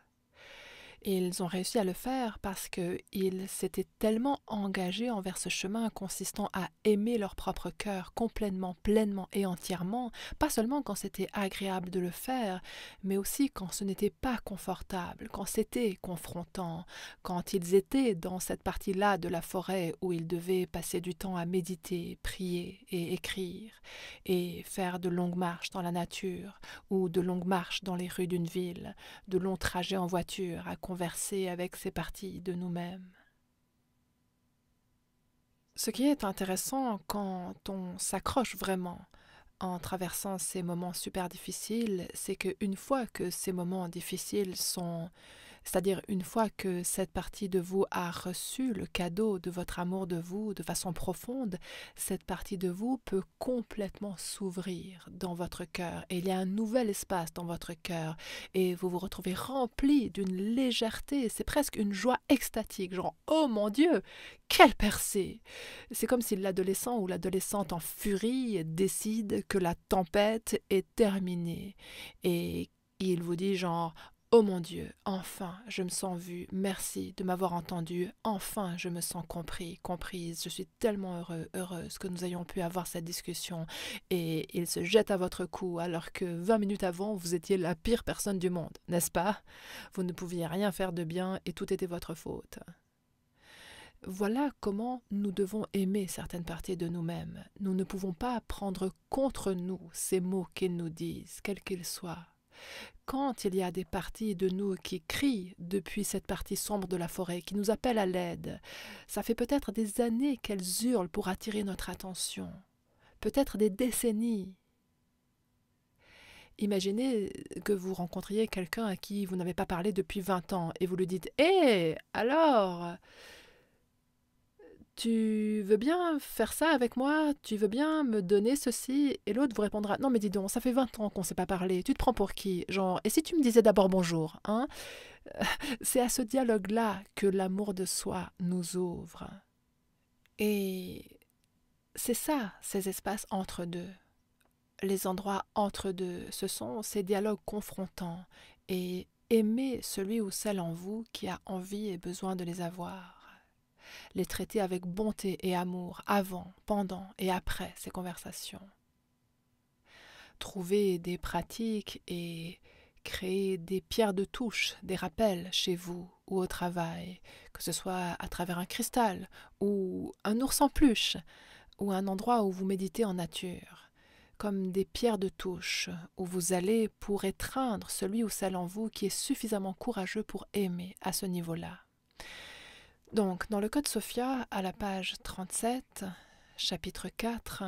Et ils ont réussi à le faire parce qu'ils s'étaient tellement engagés envers ce chemin consistant à aimer leur propre cœur complètement, pleinement et entièrement, pas seulement quand c'était agréable de le faire, mais aussi quand ce n'était pas confortable, quand c'était confrontant, quand ils étaient dans cette partie-là de la forêt où ils devaient passer du temps à méditer, prier et écrire, et faire de longues marches dans la nature ou de longues marches dans les rues d'une ville, de longs trajets en voiture à converser avec ces parties de nous-mêmes. Ce qui est intéressant quand on s'accroche vraiment en traversant ces moments super difficiles, c'est qu'une fois que ces moments difficiles sont, c'est-à-dire une fois que cette partie de vous a reçu le cadeau de votre amour de vous de façon profonde, cette partie de vous peut complètement s'ouvrir dans votre cœur. Et il y a un nouvel espace dans votre cœur. Et vous vous retrouvez rempli d'une légèreté. C'est presque une joie extatique. Genre, oh mon Dieu, quelle percée! C'est comme si l'adolescent ou l'adolescente en furie décide que la tempête est terminée. Et il vous dit genre, oh mon Dieu, enfin je me sens vue, merci de m'avoir entendu, enfin je me sens compris, comprise, je suis tellement heureuse que nous ayons pu avoir cette discussion. Et il se jette à votre cou alors que 20 minutes avant vous étiez la pire personne du monde, n'est-ce pas? Vous ne pouviez rien faire de bien et tout était votre faute. Voilà comment nous devons aimer certaines parties de nous-mêmes. Nous ne pouvons pas prendre contre nous ces mots qu'ils nous disent, quels qu'ils soient. Quand il y a des parties de nous qui crient depuis cette partie sombre de la forêt, qui nous appellent à l'aide, ça fait peut-être des années qu'elles hurlent pour attirer notre attention, peut-être des décennies. Imaginez que vous rencontriez quelqu'un à qui vous n'avez pas parlé depuis 20 ans et vous lui dites « Hé, alors, tu veux bien faire ça avec moi? Tu veux bien me donner ceci? » Et l'autre vous répondra « Non mais dis donc, ça fait 20 ans qu'on ne s'est pas parlé, tu te prends pour qui? Genre, et si tu me disais d'abord bonjour, hein ?» C'est à ce dialogue-là que l'amour de soi nous ouvre. Et c'est ça, ces espaces entre deux. Les endroits entre deux, ce sont ces dialogues confrontants. Et aimer celui ou celle en vous qui a envie et besoin de les avoir. Les traiter avec bonté et amour avant, pendant et après ces conversations. Trouver des pratiques et créer des pierres de touche, des rappels chez vous ou au travail, que ce soit à travers un cristal ou un ours en peluche ou un endroit où vous méditez en nature, comme des pierres de touche où vous allez pour étreindre celui ou celle en vous qui est suffisamment courageux pour aimer à ce niveau-là. Donc, dans le Code Sophia, à la page 37, chapitre 4,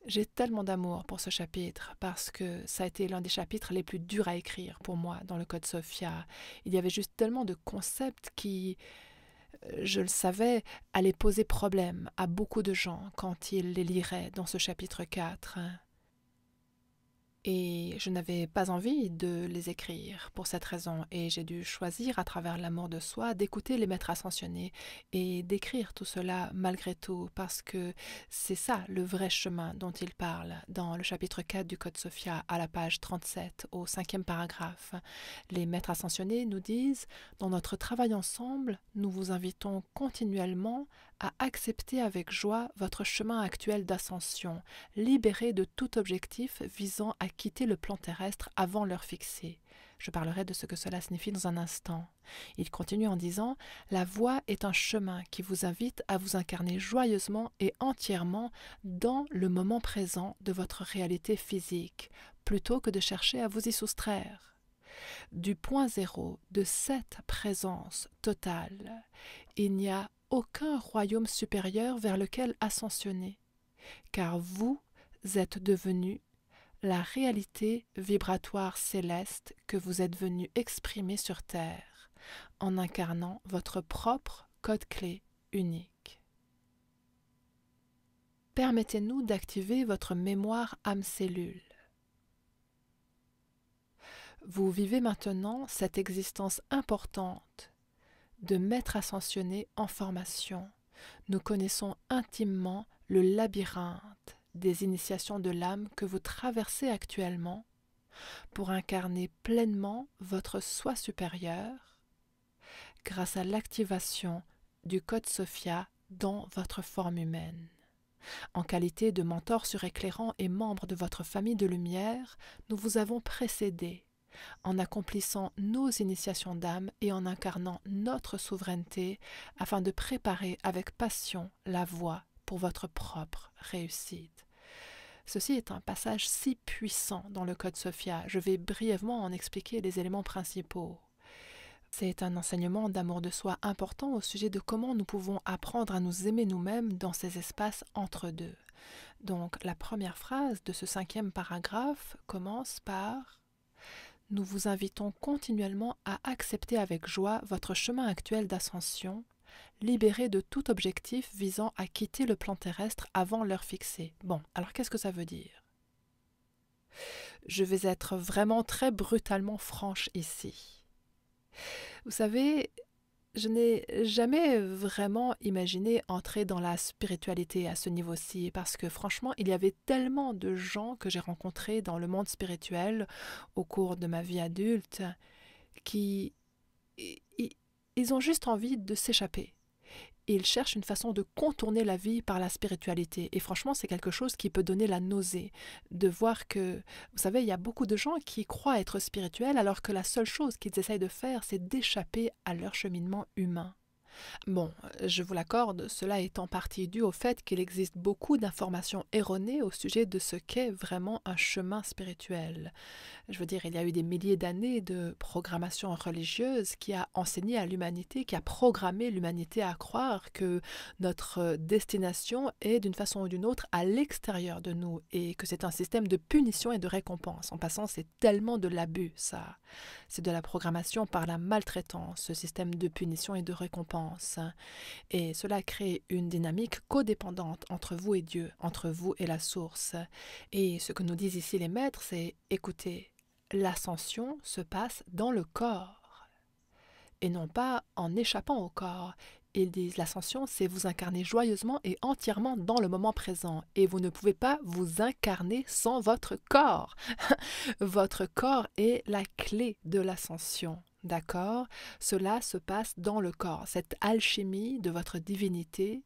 j'ai tellement d'amour pour ce chapitre parce que ça a été l'un des chapitres les plus durs à écrire pour moi dans le Code Sophia. Il y avait juste tellement de concepts qui, je le savais, allaient poser problème à beaucoup de gens quand ils les liraient dans ce chapitre 4. Et je n'avais pas envie de les écrire pour cette raison, et j'ai dû choisir à travers l'amour de soi d'écouter les maîtres ascensionnés et d'écrire tout cela malgré tout, parce que c'est ça le vrai chemin dont il parle dans le chapitre 4 du Code Sophia à la page 37 au 5e paragraphe. Les maîtres ascensionnés nous disent « Dans notre travail ensemble, nous vous invitons continuellement à accepter avec joie votre chemin actuel d'ascension, libéré de tout objectif visant à quitter le plan terrestre avant l'heure fixée. » Je parlerai de ce que cela signifie dans un instant. Il continue en disant « La voie est un chemin qui vous invite à vous incarner joyeusement et entièrement dans le moment présent de votre réalité physique, plutôt que de chercher à vous y soustraire. » Du point zéro de cette présence totale, il n'y a aucun royaume supérieur vers lequel ascensionner, car vous êtes devenu la réalité vibratoire céleste que vous êtes venu exprimer sur Terre, en incarnant votre propre code-clé unique. Permettez-nous d'activer votre mémoire âme-cellule. Vous vivez maintenant cette existence importante de maître ascensionné en formation. Nous connaissons intimement le labyrinthe des initiations de l'âme que vous traversez actuellement pour incarner pleinement votre soi supérieur grâce à l'activation du Code Sophia dans votre forme humaine. En qualité de mentor suréclairant et membre de votre famille de lumière, nous vous avons précédé en accomplissant nos initiations d'âme et en incarnant notre souveraineté afin de préparer avec passion la voie pour votre propre réussite. Ceci est un passage si puissant dans le Code Sophia. Je vais brièvement en expliquer les éléments principaux. C'est un enseignement d'amour de soi important au sujet de comment nous pouvons apprendre à nous aimer nous-mêmes dans ces espaces entre deux. Donc, la première phrase de ce 5e paragraphe commence par « Nous vous invitons continuellement à accepter avec joie votre chemin actuel d'ascension, libéré de tout objectif visant à quitter le plan terrestre avant l'heure fixée. » Bon, alors qu'est-ce que ça veut dire? Je vais être vraiment très brutalement franche ici. Vous savez, je n'ai jamais vraiment imaginé entrer dans la spiritualité à ce niveau-ci parce que franchement, il y avait tellement de gens que j'ai rencontrés dans le monde spirituel au cours de ma vie adulte qui ils ont juste envie de s'échapper. Ils cherchent une façon de contourner la vie par la spiritualité. Et franchement, c'est quelque chose qui peut donner la nausée, de voir que, vous savez, il y a beaucoup de gens qui croient être spirituels alors que la seule chose qu'ils essayent de faire, c'est d'échapper à leur cheminement humain. Bon, je vous l'accorde, cela est en partie dû au fait qu'il existe beaucoup d'informations erronées au sujet de ce qu'est vraiment un chemin spirituel. Je veux dire, il y a eu des milliers d'années de programmation religieuse qui a enseigné à l'humanité, qui a programmé l'humanité à croire que notre destination est d'une façon ou d'une autre à l'extérieur de nous et que c'est un système de punition et de récompense. En passant, c'est tellement de l'abus, ça. C'est de la programmation par la maltraitance, ce système de punition et de récompense. Et cela crée une dynamique codépendante entre vous et Dieu, entre vous et la source. Et ce que nous disent ici les maîtres, c'est écoutez, l'ascension se passe dans le corps et non pas en échappant au corps. Ils disent l'ascension, c'est vous incarner joyeusement et entièrement dans le moment présent. Et vous ne pouvez pas vous incarner sans votre corps. Votre corps est la clé de l'ascension. D'accord? Cela se passe dans le corps. Cette alchimie de votre divinité,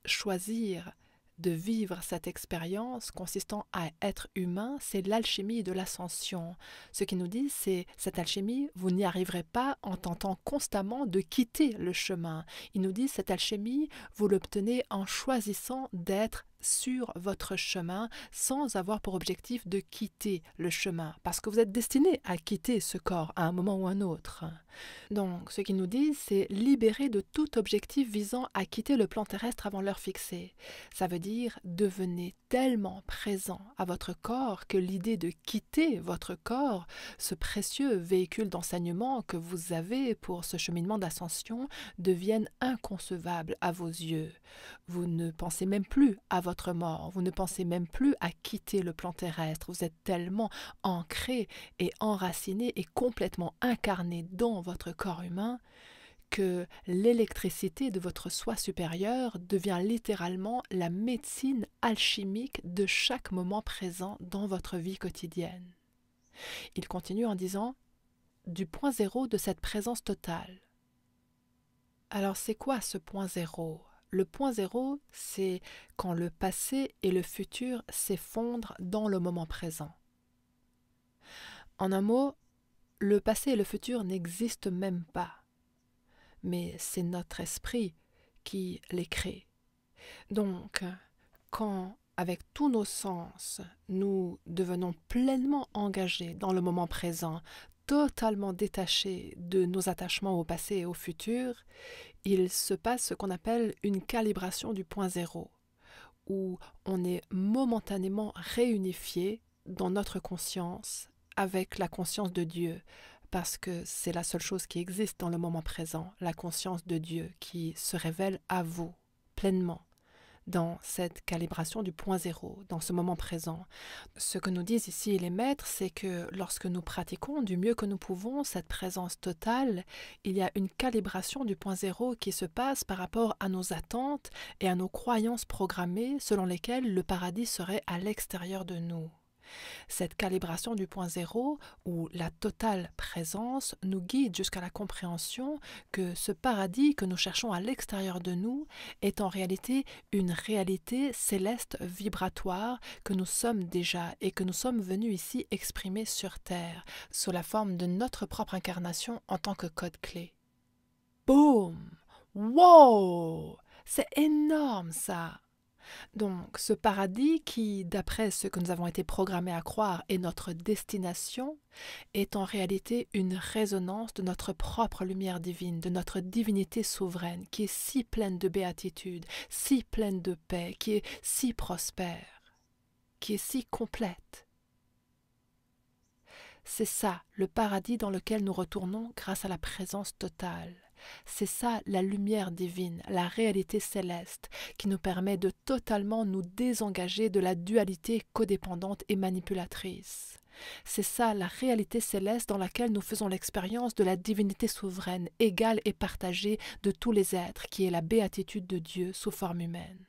choisir de vivre cette expérience consistant à être humain, c'est l'alchimie de l'ascension. Ce qu'ils nous disent, c'est cette alchimie, vous n'y arriverez pas en tentant constamment de quitter le chemin. Ils nous disent cette alchimie, vous l'obtenez en choisissant d'être sur votre chemin sans avoir pour objectif de quitter le chemin, parce que vous êtes destiné à quitter ce corps à un moment ou un autre. Donc, ce qu'ils nous disent, c'est libérer de tout objectif visant à quitter le plan terrestre avant l'heure fixée. Ça veut dire devenez tellement présent à votre corps que l'idée de quitter votre corps, ce précieux véhicule d'enseignement que vous avez pour ce cheminement d'ascension, devienne inconcevable à vos yeux. Vous ne pensez même plus à votre mort, vous ne pensez même plus à quitter le plan terrestre. Vous êtes tellement ancré et enraciné et complètement incarné dans votre corps humain que l'électricité de votre soi supérieur devient littéralement la médecine alchimique de chaque moment présent dans votre vie quotidienne. Il continue en disant « du point zéro de cette présence totale ». Alors c'est quoi ce point zéro ? Le point zéro, c'est quand le passé et le futur s'effondrent dans le moment présent. En un mot, le passé et le futur n'existent même pas, mais c'est notre esprit qui les crée. Donc, quand, avec tous nos sens, nous devenons pleinement engagés dans le moment présent, totalement détachés de nos attachements au passé et au futur, il se passe ce qu'on appelle une calibration du point zéro, où on est momentanément réunifié dans notre conscience avec la conscience de Dieu, parce que c'est la seule chose qui existe dans le moment présent, la conscience de Dieu qui se révèle à vous pleinement dans cette calibration du point zéro, dans ce moment présent. Ce que nous disent ici les maîtres, c'est que lorsque nous pratiquons du mieux que nous pouvons cette présence totale, il y a une calibration du point zéro qui se passe par rapport à nos attentes et à nos croyances programmées selon lesquelles le paradis serait à l'extérieur de nous. Cette calibration du point zéro, ou la totale présence, nous guide jusqu'à la compréhension que ce paradis que nous cherchons à l'extérieur de nous est en réalité une réalité céleste vibratoire que nous sommes déjà et que nous sommes venus ici exprimer sur Terre, sous la forme de notre propre incarnation en tant que code clé. Boum! Wow! C'est énorme ça! Donc, ce paradis qui, d'après ce que nous avons été programmés à croire, est notre destination, est en réalité une résonance de notre propre lumière divine, de notre divinité souveraine, qui est si pleine de béatitude, si pleine de paix, qui est si prospère, qui est si complète. C'est ça, le paradis dans lequel nous retournons grâce à la présence totale. C'est ça la lumière divine, la réalité céleste, qui nous permet de totalement nous désengager de la dualité codépendante et manipulatrice. C'est ça la réalité céleste dans laquelle nous faisons l'expérience de la divinité souveraine, égale et partagée de tous les êtres, qui est la béatitude de Dieu sous forme humaine.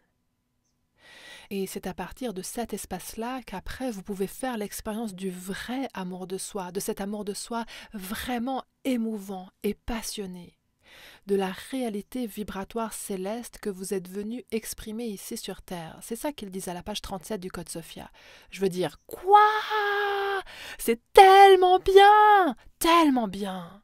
Et c'est à partir de cet espace-là qu'après vous pouvez faire l'expérience du vrai amour de soi, de cet amour de soi vraiment émouvant et passionné, de la réalité vibratoire céleste que vous êtes venu exprimer ici sur Terre. C'est ça qu'ils disent à la page 37 du Code Sophia. Je veux dire, quoi? C'est tellement bien! Tellement bien!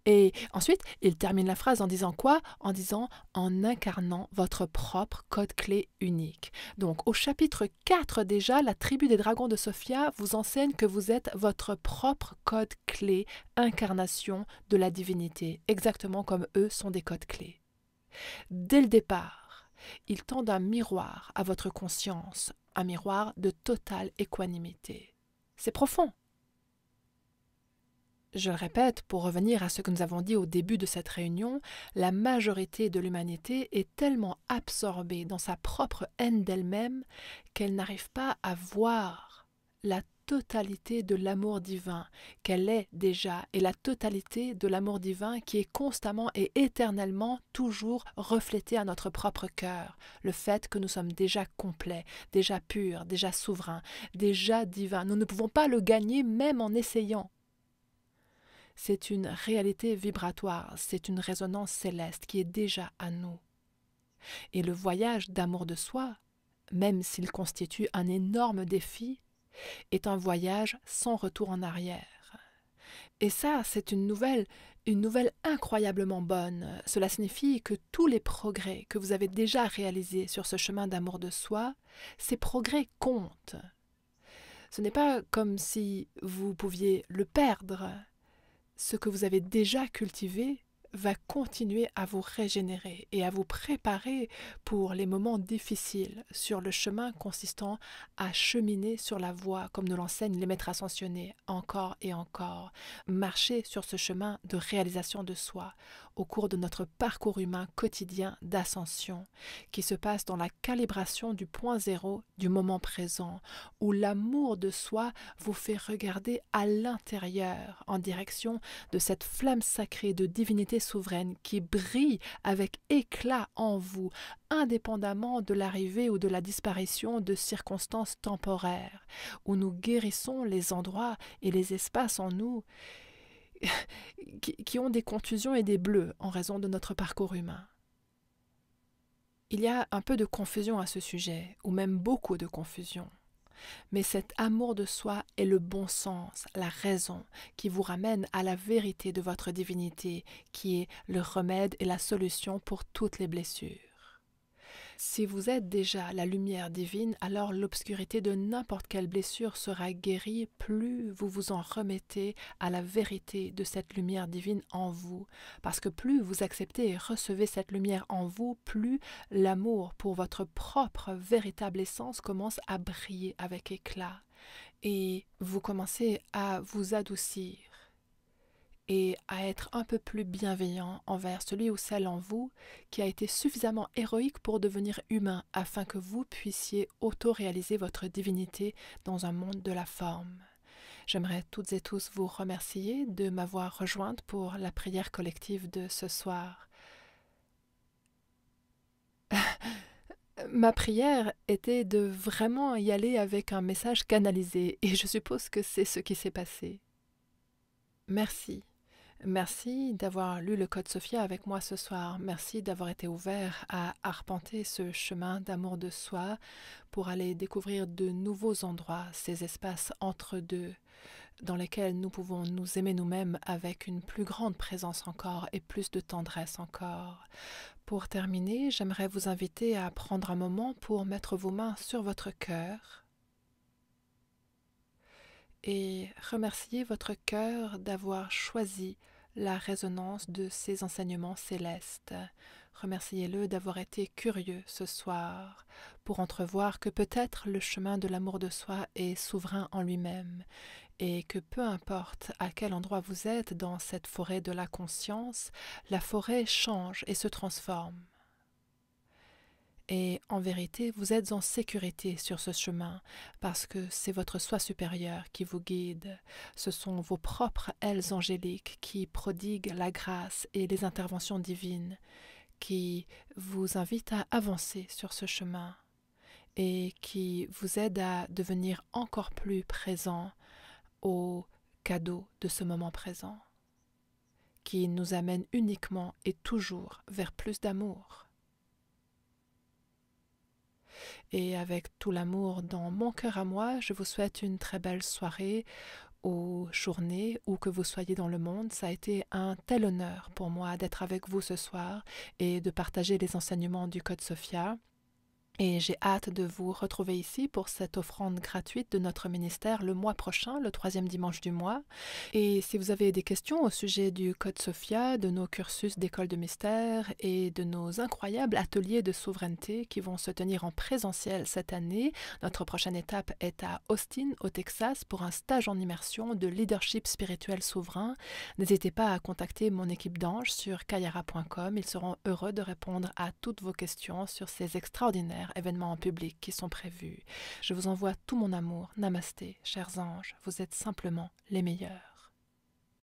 Et ensuite, il termine la phrase en disant quoi? En disant « en incarnant votre propre code clé unique ». Donc, au chapitre 4 déjà, la tribu des dragons de Sophia vous enseigne que vous êtes votre propre code clé, incarnation de la divinité, exactement comme eux sont des codes clés. Dès le départ, ils tendent un miroir à votre conscience, un miroir de totale équanimité. C'est profond. Je le répète, pour revenir à ce que nous avons dit au début de cette réunion, la majorité de l'humanité est tellement absorbée dans sa propre haine d'elle-même qu'elle n'arrive pas à voir la totalité de l'amour divin qu'elle est déjà et la totalité de l'amour divin qui est constamment et éternellement toujours reflété à notre propre cœur, le fait que nous sommes déjà complets, déjà purs, déjà souverains, déjà divins. Nous ne pouvons pas le gagner même en essayant. C'est une réalité vibratoire, c'est une résonance céleste qui est déjà à nous. Et le voyage d'amour de soi, même s'il constitue un énorme défi, est un voyage sans retour en arrière. Et ça, c'est une nouvelle incroyablement bonne. Cela signifie que tous les progrès que vous avez déjà réalisés sur ce chemin d'amour de soi, ces progrès comptent. Ce n'est pas comme si vous pouviez le perdre. Ce que vous avez déjà cultivé va continuer à vous régénérer et à vous préparer pour les moments difficiles sur le chemin consistant à cheminer sur la voie, comme nous l'enseignent les maîtres ascensionnés, encore et encore. Marcher sur ce chemin de réalisation de soi au cours de notre parcours humain quotidien d'ascension, qui se passe dans la calibration du point zéro du moment présent, où l'amour de soi vous fait regarder à l'intérieur en direction de cette flamme sacrée de divinité souveraine qui brille avec éclat en vous, indépendamment de l'arrivée ou de la disparition de circonstances temporaires, où nous guérissons les endroits et les espaces en nous qui ont des contusions et des bleus en raison de notre parcours humain. Il y a un peu de confusion à ce sujet, ou même beaucoup de confusion. Mais cet amour de soi est le bon sens, la raison qui vous ramène à la vérité de votre divinité, qui est le remède et la solution pour toutes les blessures. Si vous êtes déjà la lumière divine, alors l'obscurité de n'importe quelle blessure sera guérie plus vous vous en remettez à la vérité de cette lumière divine en vous. Parce que plus vous acceptez et recevez cette lumière en vous, plus l'amour pour votre propre véritable essence commence à briller avec éclat. Et vous commencez à vous adoucir. et à être un peu plus bienveillant envers celui ou celle en vous qui a été suffisamment héroïque pour devenir humain afin que vous puissiez auto-réaliser votre divinité dans un monde de la forme. J'aimerais toutes et tous vous remercier de m'avoir rejointe pour la prière collective de ce soir. Ma prière était de vraiment y aller avec un message canalisé et je suppose que c'est ce qui s'est passé. Merci. Merci d'avoir lu le Code Sophia avec moi ce soir. Merci d'avoir été ouvert à arpenter ce chemin d'amour de soi pour aller découvrir de nouveaux endroits, ces espaces entre deux, dans lesquels nous pouvons nous aimer nous-mêmes avec une plus grande présence encore et plus de tendresse encore. Pour terminer, j'aimerais vous inviter à prendre un moment pour mettre vos mains sur votre cœur et remercier votre cœur d'avoir choisi la résonance de ces enseignements célestes. Remerciez-le d'avoir été curieux ce soir pour entrevoir que peut-être le chemin de l'amour de soi est souverain en lui-même et que peu importe à quel endroit vous êtes dans cette forêt de la conscience, la forêt change et se transforme. Et en vérité, vous êtes en sécurité sur ce chemin parce que c'est votre soi supérieur qui vous guide. Ce sont vos propres ailes angéliques qui prodiguent la grâce et les interventions divines qui vous invitent à avancer sur ce chemin et qui vous aident à devenir encore plus présent au cadeau de ce moment présent, qui nous amène uniquement et toujours vers plus d'amour. Et avec tout l'amour dans mon cœur à moi, je vous souhaite une très belle soirée ou journée, où que vous soyez dans le monde. Ça a été un tel honneur pour moi d'être avec vous ce soir et de partager les enseignements du Code Sophia. Et j'ai hâte de vous retrouver ici pour cette offrande gratuite de notre ministère le mois prochain, le 3e dimanche du mois. Et si vous avez des questions au sujet du Code Sophia, de nos cursus d'école de mystère et de nos incroyables ateliers de souveraineté qui vont se tenir en présentiel cette année, notre prochaine étape est à Austin, au Texas, pour un stage en immersion de leadership spirituel souverain. N'hésitez pas à contacter mon équipe d'anges sur kayara.com. Ils seront heureux de répondre à toutes vos questions sur ces extraordinaires événements en public qui sont prévus. Je vous envoie tout mon amour. Namasté, chers anges, vous êtes simplement les meilleurs.